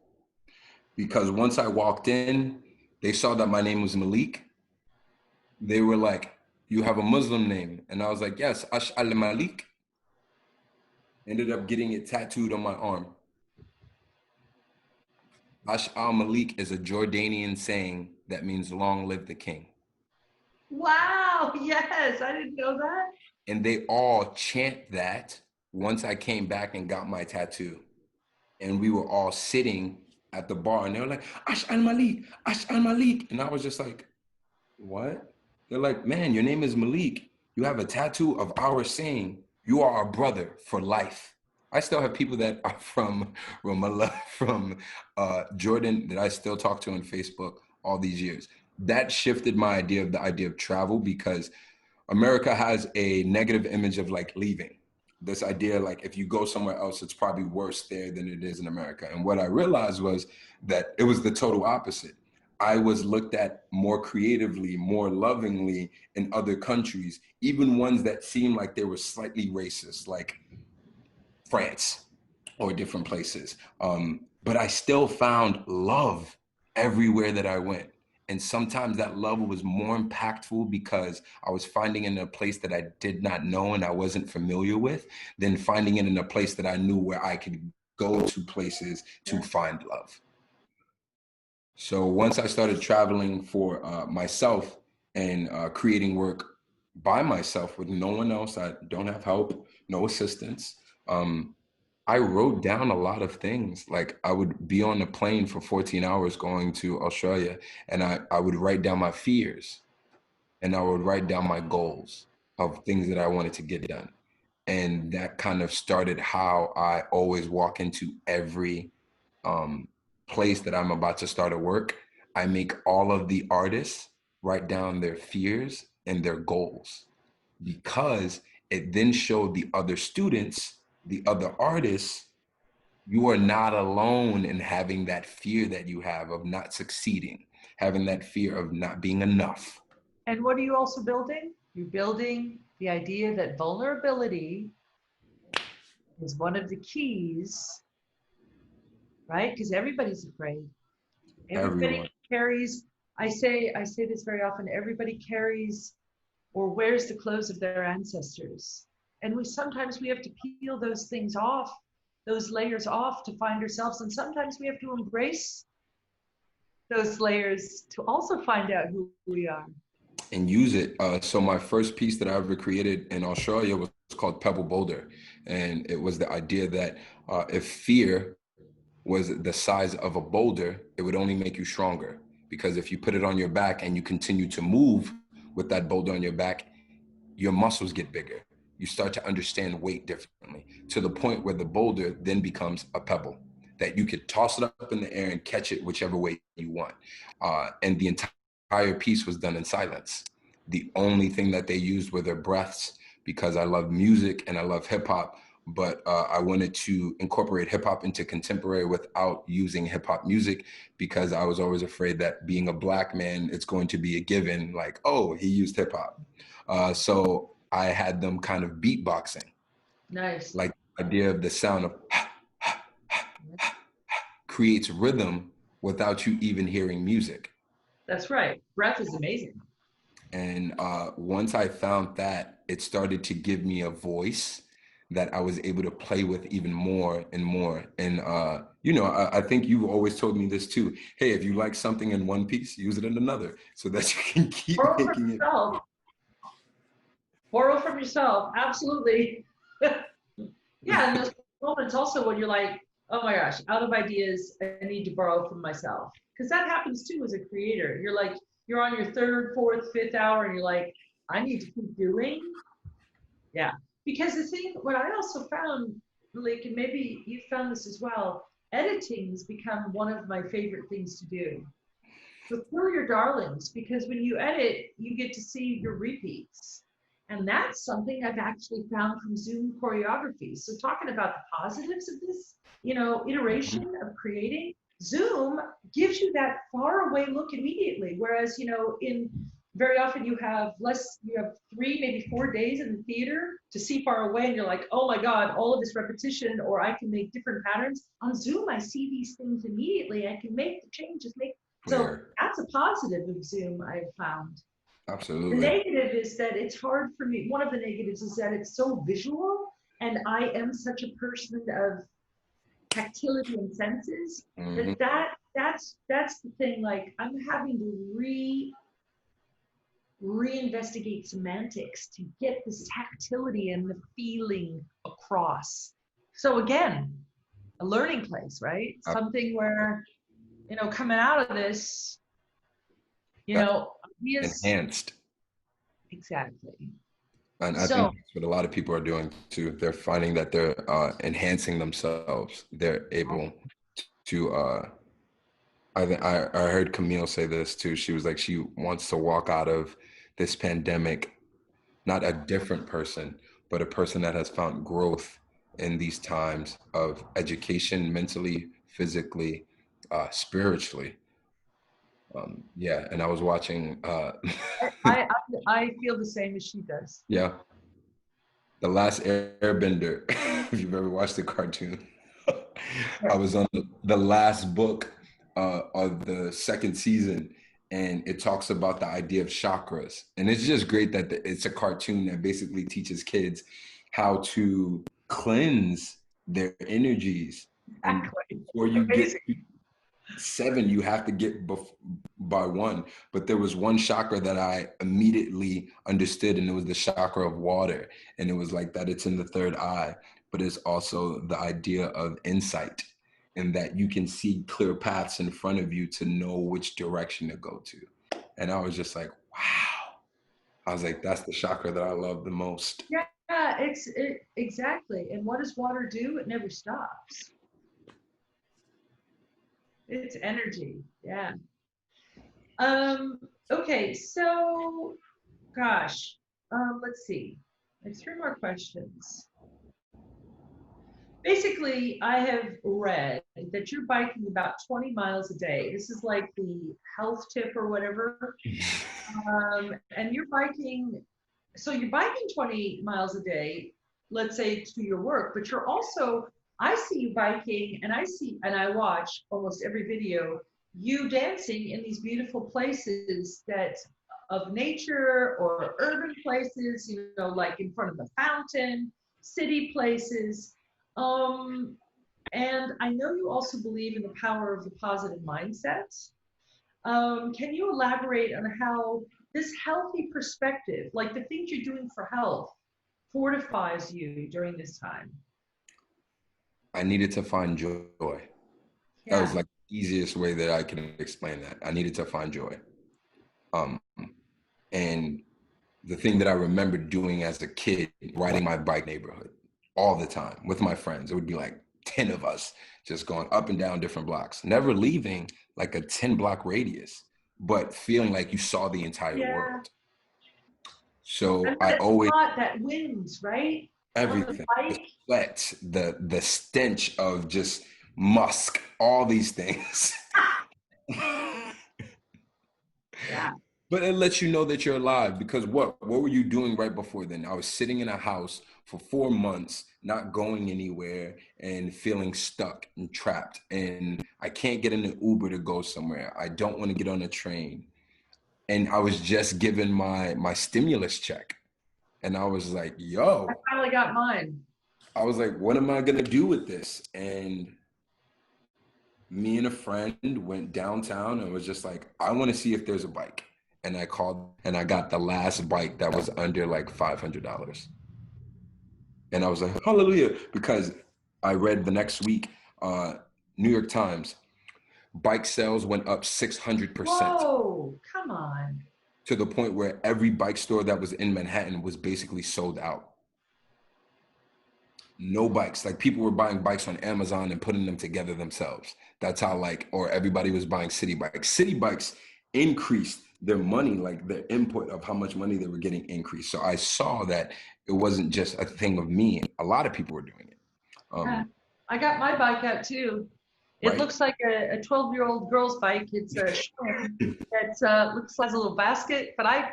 Because once I walked in, they saw that my name was Maleek. They were like, "You have a Muslim name." And I was like, "Yes, Ash al Malik." Ended up getting it tattooed on my arm. Ash al Malik is a Jordanian saying that means long live the king. Wow, yes, I didn't know that. And they all chant that once I came back and got my tattoo. And we were all sitting at the bar and they were like, "Ash al Malik, Ash al Malik." And I was just like, "What?" They're like, "Man, your name is Maleek. You have a tattoo of our saying, you are our brother for life." I still have people that are from Ramallah, from Jordan, that I still talk to on Facebook all these years. That shifted my idea of the idea of travel, because America has a negative image of like leaving. This idea, like if you go somewhere else, it's probably worse there than it is in America. And what I realized was that it was the total opposite. I was looked at more creatively, more lovingly in other countries, even ones that seemed like they were slightly racist, like France or different places. But I still found love everywhere that I went. And sometimes that love was more impactful because I was finding it in a place that I did not know and I wasn't familiar with, than finding it in a place that I knew, where I could go to places to find love. So once I started traveling for myself and creating work by myself with no one else, I don't have help, no assistance. I wrote down a lot of things. Like I would be on the plane for 14 hours going to Australia, and I would write down my fears and I would write down my goals of things that I wanted to get done. And that kind of started how I always walk into every um, place that I'm about to start a work. I make all of the artists write down their fears and their goals, because it then showed the other students, the other artists, you are not alone in having that fear that you have of not succeeding, having that fear of not being enough. And what are you also building? You're building the idea that vulnerability is one of the keys, right? Because everybody's afraid. Everybody Everyone. carries, I say this very often, everybody carries or wears the clothes of their ancestors. And we sometimes we have to peel those things off those layers off to find ourselves. And sometimes we have to embrace those layers to also find out who we are. And use it. So my first piece that I ever created in Australia was called Pebble Boulder. And it was the idea that if fear was the size of a boulder, it would only make you stronger. Because if you put it on your back and you continue to move with that boulder on your back, your muscles get bigger. You start to understand weight differently, to the point where the boulder then becomes a pebble that you could toss it up in the air and catch it whichever way you want. And the entire piece was done in silence. The only thing that they used were their breaths, because I love music and I love hip hop, but I wanted to incorporate hip hop into contemporary without using hip hop music, because I was always afraid that being a Black man, it's going to be a given, like, oh, he used hip hop. So I had them kind of beatboxing. Nice. Like the idea of the sound of creates rhythm without you even hearing music. That's right. Breath is amazing. And once I found that, it started to give me a voice that I was able to play with even more and more. And, you know, I think you've always told me this too. Hey, if you like something in one piece, use it in another so that you can keep Borrow making from it. yourself. Borrow from yourself. Absolutely. Yeah, and those moments also when you're like, oh my gosh, out of ideas, I need to borrow from myself. Because that happens too as a creator. You're like, you're on your third, fourth, fifth hour, and you're like, I need to keep doing. Yeah. Because the thing, what I also found, Maleek, and maybe you found this as well, editing's become one of my favorite things to do. So kill your darlings, because when you edit, you get to see your repeats. And that's something I've actually found from Zoom choreography. So talking about the positives of this, you know, iteration of creating, Zoom gives you that far away look immediately. Whereas, you know, in very often you have 3, maybe 4 days in the theater to see far away, and you're like, oh my God, all of this repetition, or I can make different patterns. On Zoom, I see these things immediately. I can make the changes, so that's a positive of Zoom I've found. The Absolutely. negative is that it's hard for me. One of the negatives is that it's so visual, and I am such a person of tactility and senses that's the thing. Like I'm having to reinvestigate semantics to get this tactility and the feeling across. So again, a learning place, right? Something where, you know, coming out of this, you know, enhanced. Exactly. And I think that's what a lot of people are doing too. They're finding that they're enhancing themselves. They're able to, I heard Camille say this too. She was like, she wants to walk out of this pandemic, not a different person, but a person that has found growth in these times of education, mentally, physically, spiritually. Yeah, and I was watching. I feel the same as she does. Yeah, The Last Airbender. If you've ever watched the cartoon, I was on the last book of the second season, and it talks about the idea of chakras. And it's just great that it's a cartoon that basically teaches kids how to cleanse their energies. And before you get 7, you have to get by 1. But there was one chakra that I immediately understood, and it was the chakra of water. And it was like that it's in the third eye, but it's also the idea of insight, and that you can see clear paths in front of you to know which direction to go to. And I was just like, wow. I was like, that's the chakra that I love the most. Yeah, exactly. And what does water do? It never stops. It's energy. Yeah. Okay, so gosh, let's see. I have 3 more questions. Basically, I have read that you're biking about 20 miles a day. This is like the health tip or whatever. And you're biking, so you're biking 20 miles a day, let's say to your work, but you're also, I see you biking and I watch almost every video, you dancing in these beautiful places that of nature or urban places, you know, like in front of the fountain, city places. And I know you also believe in the power of the positive mindset. Can you elaborate on how this healthy perspective, like the things you're doing for health, fortifies you during this time? I needed to find joy. That was Yeah. like the easiest way that I can explain that. I needed to find joy. Um, and the thing that I remember doing as a kid, riding my bike neighborhood all the time with my friends. It would be like 10 of us just going up and down different blocks, never leaving like a 10-block radius, but feeling like you saw the entire Yeah. world. I So know I that always, spot, that wins, right? On the everything, the bike. sweat, the stench of just musk, all these things. Yeah. But it lets you know that you're alive, because what were you doing right before then? I was sitting in a house for 4 months, not going anywhere and feeling stuck and trapped. And I can't get in an Uber to go somewhere. I don't want to get on a train. And I was just given my stimulus check. And I was like, I yo, finally got mine. I was like, what am I gonna do with this? And me and a friend went downtown and was just like, I want to see if there's a bike. And I called and I got the last bike that was under like $500. And I was like, hallelujah, because I read the next week, uh, New York Times, bike sales went up 600% Whoa, come on. to the point where every bike store that was in Manhattan was basically sold out. No bikes. Like people were buying bikes on Amazon and putting them together themselves. That's how like, or everybody was buying city bikes. City bikes increased their money, like their input of how much money they were getting increased. So I saw that it wasn't just a thing of me. A lot of people were doing it. Yeah. Um, I got my bike out too. It right. looks like a 12-year-old girl's bike. It's a Schwinn. It looks like a little basket, but I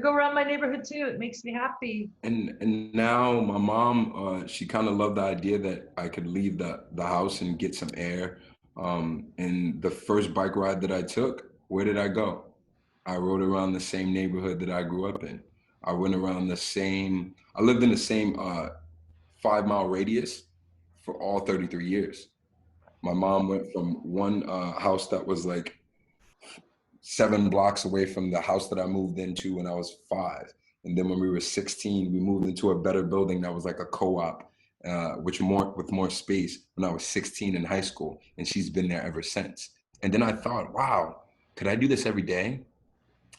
go around my neighborhood too. It makes me happy. And now my mom, she kind of loved the idea that I could leave the house and get some air. And the first bike ride that I took, where did I go? I rode around the same neighborhood that I grew up in. I went around the same. I lived in the same 5 mile radius for all 33 years. My mom went from one house that was like 7 blocks away from the house that I moved into when I was 5. And then when we were 16, we moved into a better building that was like a co-op, which more with more space when I was 16 in high school. And she's been there ever since. And then I thought, wow, could I do this every day?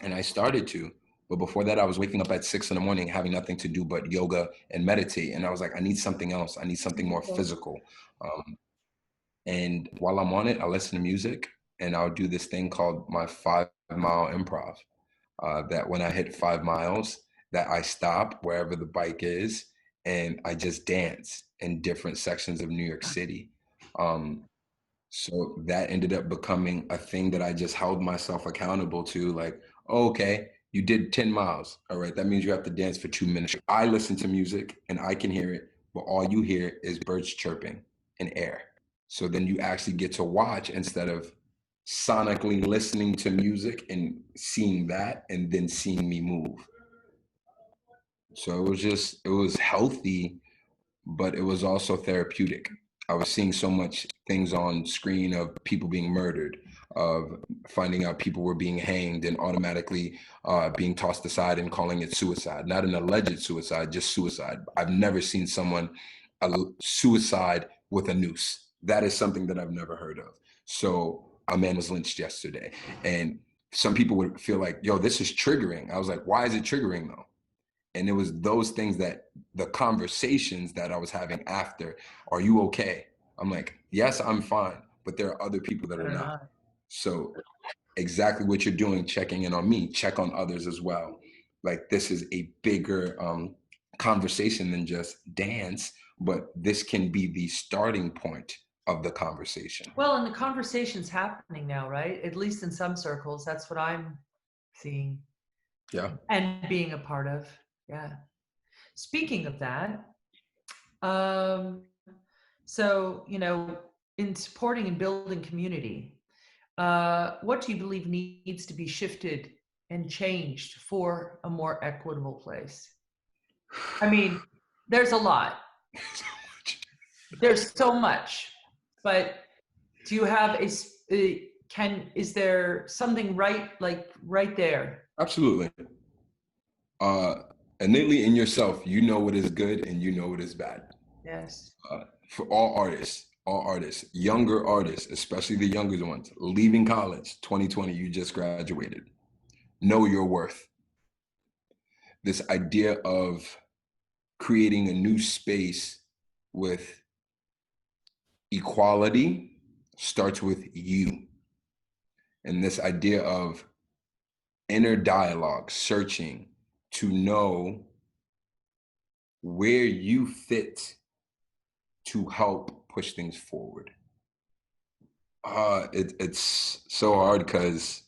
And I started to. But before that, I was waking up at 6 in the morning, having nothing to do but yoga and meditate. And I was like, I need something else. I need something more physical. Um, and while I'm on it, I listen to music and I'll do this thing called my 5 mile improv. That when I hit 5 miles, that I stop wherever the bike is and I just dance in different sections of New York City. Um, so that ended up becoming a thing that I just held myself accountable to, like, oh, okay, you did 10 miles. All right, that means you have to dance for 2 minutes. I listen to music and I can hear it, but all you hear is birds chirping and air. So then you actually get to watch instead of sonically listening to music and seeing that and then seeing me move. So it was healthy, but it was also therapeutic. I was seeing so much things on screen of people being murdered, of finding out people were being hanged and automatically being tossed aside and calling it suicide. Not an alleged suicide, just suicide. I've never seen someone suicide with a noose. That is something that I've never heard of. So a man was lynched yesterday, and some people would feel like, yo, this is triggering. I was like, why is it triggering though? And it was those things that the conversations that I was having after, are you okay? I'm like, yes, I'm fine, but there are other people that I are don't not. know. So exactly what you're doing, checking in on me, check on others as well. Like this is a bigger conversation than just dance, but this can be the starting point of the conversation. Well, and the conversation's happening now, right? At least in some circles, that's what I'm seeing Yeah. and being a part of. Yeah. Speaking of that, um, so, in supporting and building community, what do you believe needs to be shifted and changed for a more equitable place? I mean, there's a lot. There's so much. but do you have is there something right there? Absolutely. Innately in yourself, you know what is good and you know what is bad. Yes. For all artists, younger artists, especially the younger ones, leaving college, 2020, you just graduated. Know your worth. This idea of creating a new space with equality starts with you. And this idea of inner dialogue, searching to know where you fit to help push things forward. It's so hard because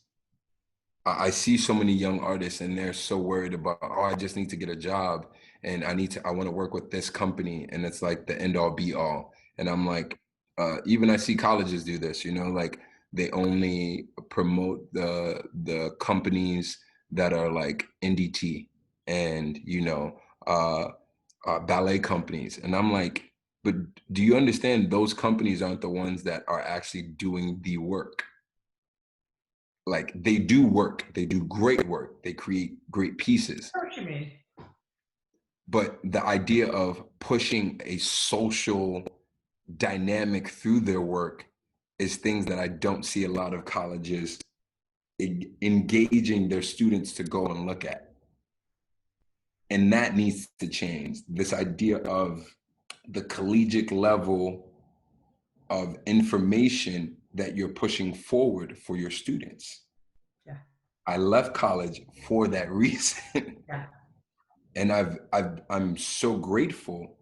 I see so many young artists and they're so worried about, oh, I just need to get a job and I want to work with this company. And it's like the end all be all. And I'm like, even I see colleges do this, you know, like they only promote the companies that are like NDT and, you know, ballet companies. And I'm like, but do you understand those companies aren't the ones that are actually doing the work? Like they do work, they do great work, they create great pieces. I know what you mean. But the idea of pushing a social dynamic through their work is things that I don't see a lot of colleges engaging their students to go and look at. And that needs to change. This idea of the collegiate level of information that you're pushing forward for your students. Yeah. I left college for that reason. Yeah. And I'm so grateful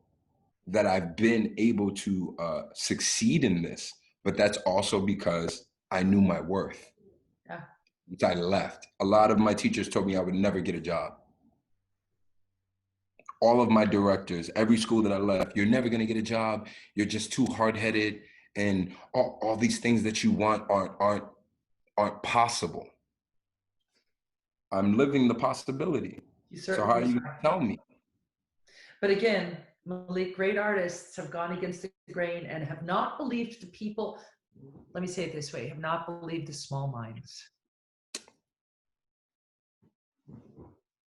that I've been able to succeed in this, but that's also because I knew my worth. Yeah. Which I left. A lot of my teachers told me I would never get a job. All of my directors, every school that I left, you're never gonna get a job. You're just too hard-headed, and all these things that you want aren't possible. I'm living the possibility. You So how are certainly you are. gonna tell me? But again, Maleek, great artists have gone against the grain and have not believed the people, let me say it this way, have not believed the small minds.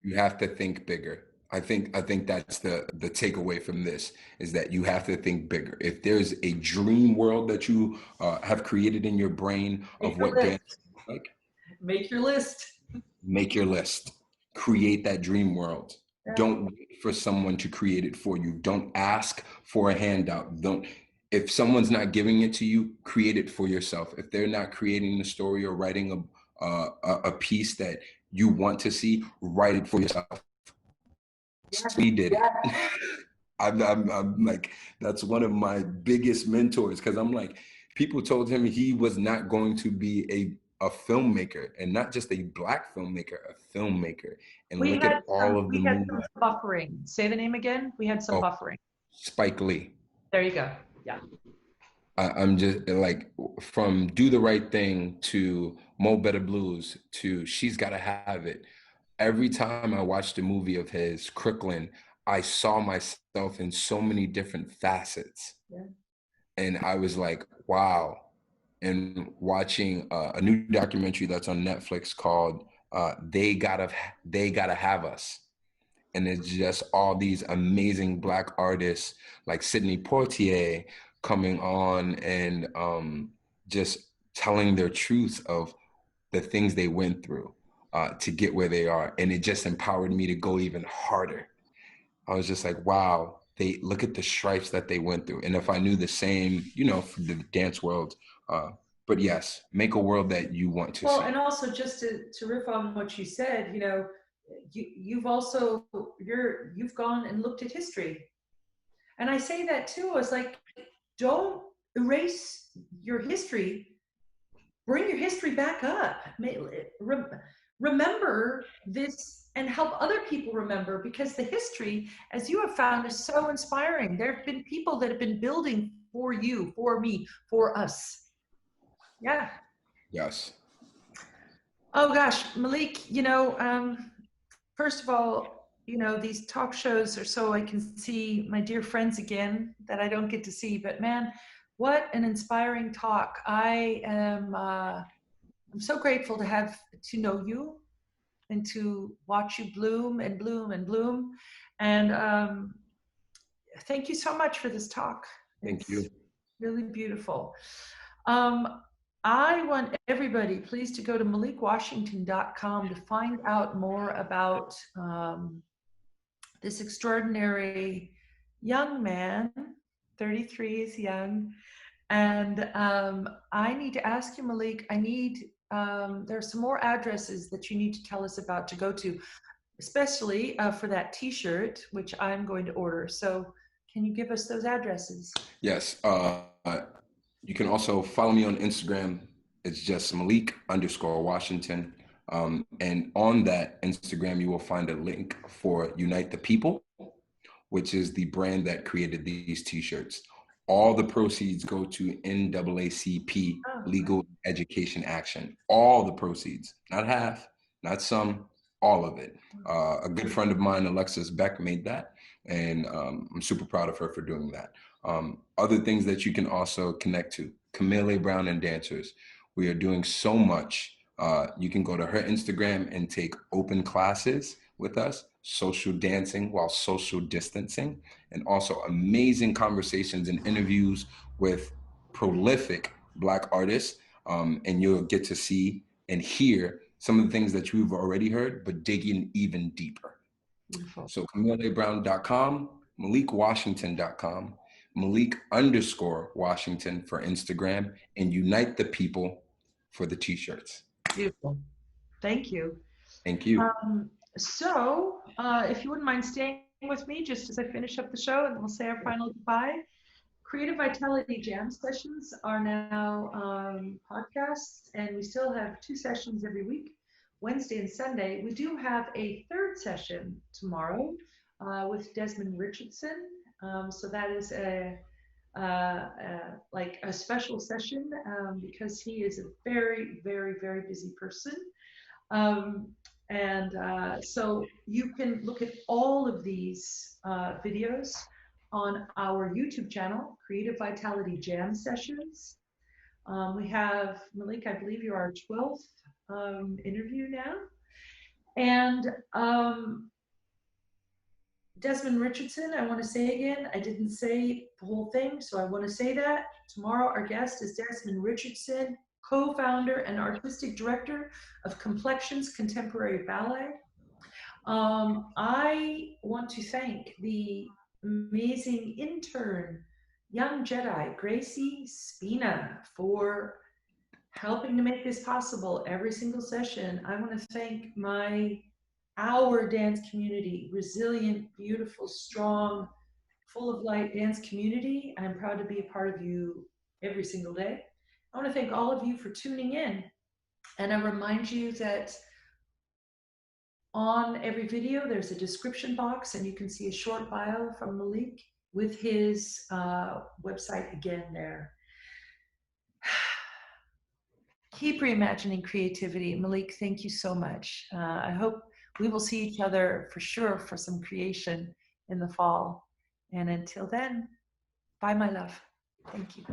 You have to think bigger. I think that's the takeaway from this is that you have to think bigger. If there's a dream world that you have created in your brain of what dance is like, Make your list. make your list. Create that dream world. Yeah. Don't wait for someone to create it for you. Don't ask for a handout. Don't. If someone's not giving it to you, create it for yourself. If they're not creating the story or writing a piece that you want to see, write it for yourself. We did it. I'm like, that's one of my biggest mentors because I'm like, people told him he was not going to be a filmmaker and not just a Black filmmaker, a filmmaker. And look at all of the we had movies. some buffering. Say the name again. We had some buffering. Spike Lee. There you go. Yeah. I'm just like from Do the Right Thing to Mo Better Blues to She's Gotta Have It. Every time I watched a movie of his, Crooklyn, I saw myself in so many different facets. Yeah. And I was like, wow. And watching a new documentary that's on Netflix called They Gotta Have Us. And it's just all these amazing Black artists like Sidney Poitier coming on and just telling their truth of the things they went through to get where they are. And it just empowered me to go even harder. I was just like, wow, they look at the stripes that they went through. And if I knew the same, you know, for the dance world, but yes, make a world that you want to see. And also just to riff on what you said, you know, you've gone and looked at history. And I say that too, I was like, don't erase your history, bring your history back up. Remember this and help other people remember, because the history, as you have found, is so inspiring. There have been people that have been building for you, for me, for us. Yeah. Yes. Oh gosh, Maleek, you know, first of all, you know, these talk shows are so I can see my dear friends again that I don't get to see, but man, What an inspiring talk. I'm so grateful to know you and to watch you bloom and bloom and bloom. And thank you so much for this talk. Thank It's you. really beautiful. I want everybody, please, to go to MaleekWashington.com to find out more about this extraordinary young man. 33 is young. And I need to ask you, Maleek, there are some more addresses that you need to tell us about to go to, especially for that t-shirt, which I'm going to order. So can you give us those addresses? Yes. You can also follow me on Instagram. It's just Maleek_Washington. And on that Instagram, you will find a link for Unite the People, which is the brand that created these t-shirts. All the proceeds go to NAACP Legal Education Action. All the proceeds, not half, not some, all of it. A good friend of mine, Alexis Beck, made that, and I'm super proud of her for doing that. Other things that you can also connect to, Camille Brown and Dancers. We are doing so much. You can go to her Instagram and take open classes with us, social dancing while social distancing, and also amazing conversations and interviews with prolific Black artists. And you'll get to see and hear some of the things that you've already heard, but digging even deeper. Beautiful. So CamilleBrown.com, MaleekWashington.com, Maleek_Washington for Instagram, and Unite the People for the t-shirts. Beautiful. Thank you. Thank you. So if you wouldn't mind staying with me just as I finish up the show, and we'll say our final goodbye. Creative Vitality Jam sessions are now podcasts, and we still have 2 sessions every week, Wednesday and Sunday. We do have a 3rd session tomorrow with Desmond Richardson. So that is like a special session because he is a very, very, very busy person. So you can look at all of these videos on our YouTube channel, Creative Vitality Jam Sessions. We have, Maleek, I believe you're our 12th interview now. And Desmond Richardson, I want to say again, I didn't say the whole thing, so I want to say that. Tomorrow our guest is Desmond Richardson, co-founder and artistic director of Complexions Contemporary Ballet. I want to thank the amazing intern, young Jedi, Gracie Spina, for helping to make this possible every single session. I want to thank our dance community, resilient, beautiful, strong, full of light dance community. I'm proud to be a part of you every single day. I want to thank all of you for tuning in. And I remind you that on every video, there's a description box, and you can see a short bio from Maleek with his website again there. Keep reimagining creativity. Maleek, thank you so much. I hope we will see each other for sure for some creation in the fall. And until then, bye, my love. Thank you.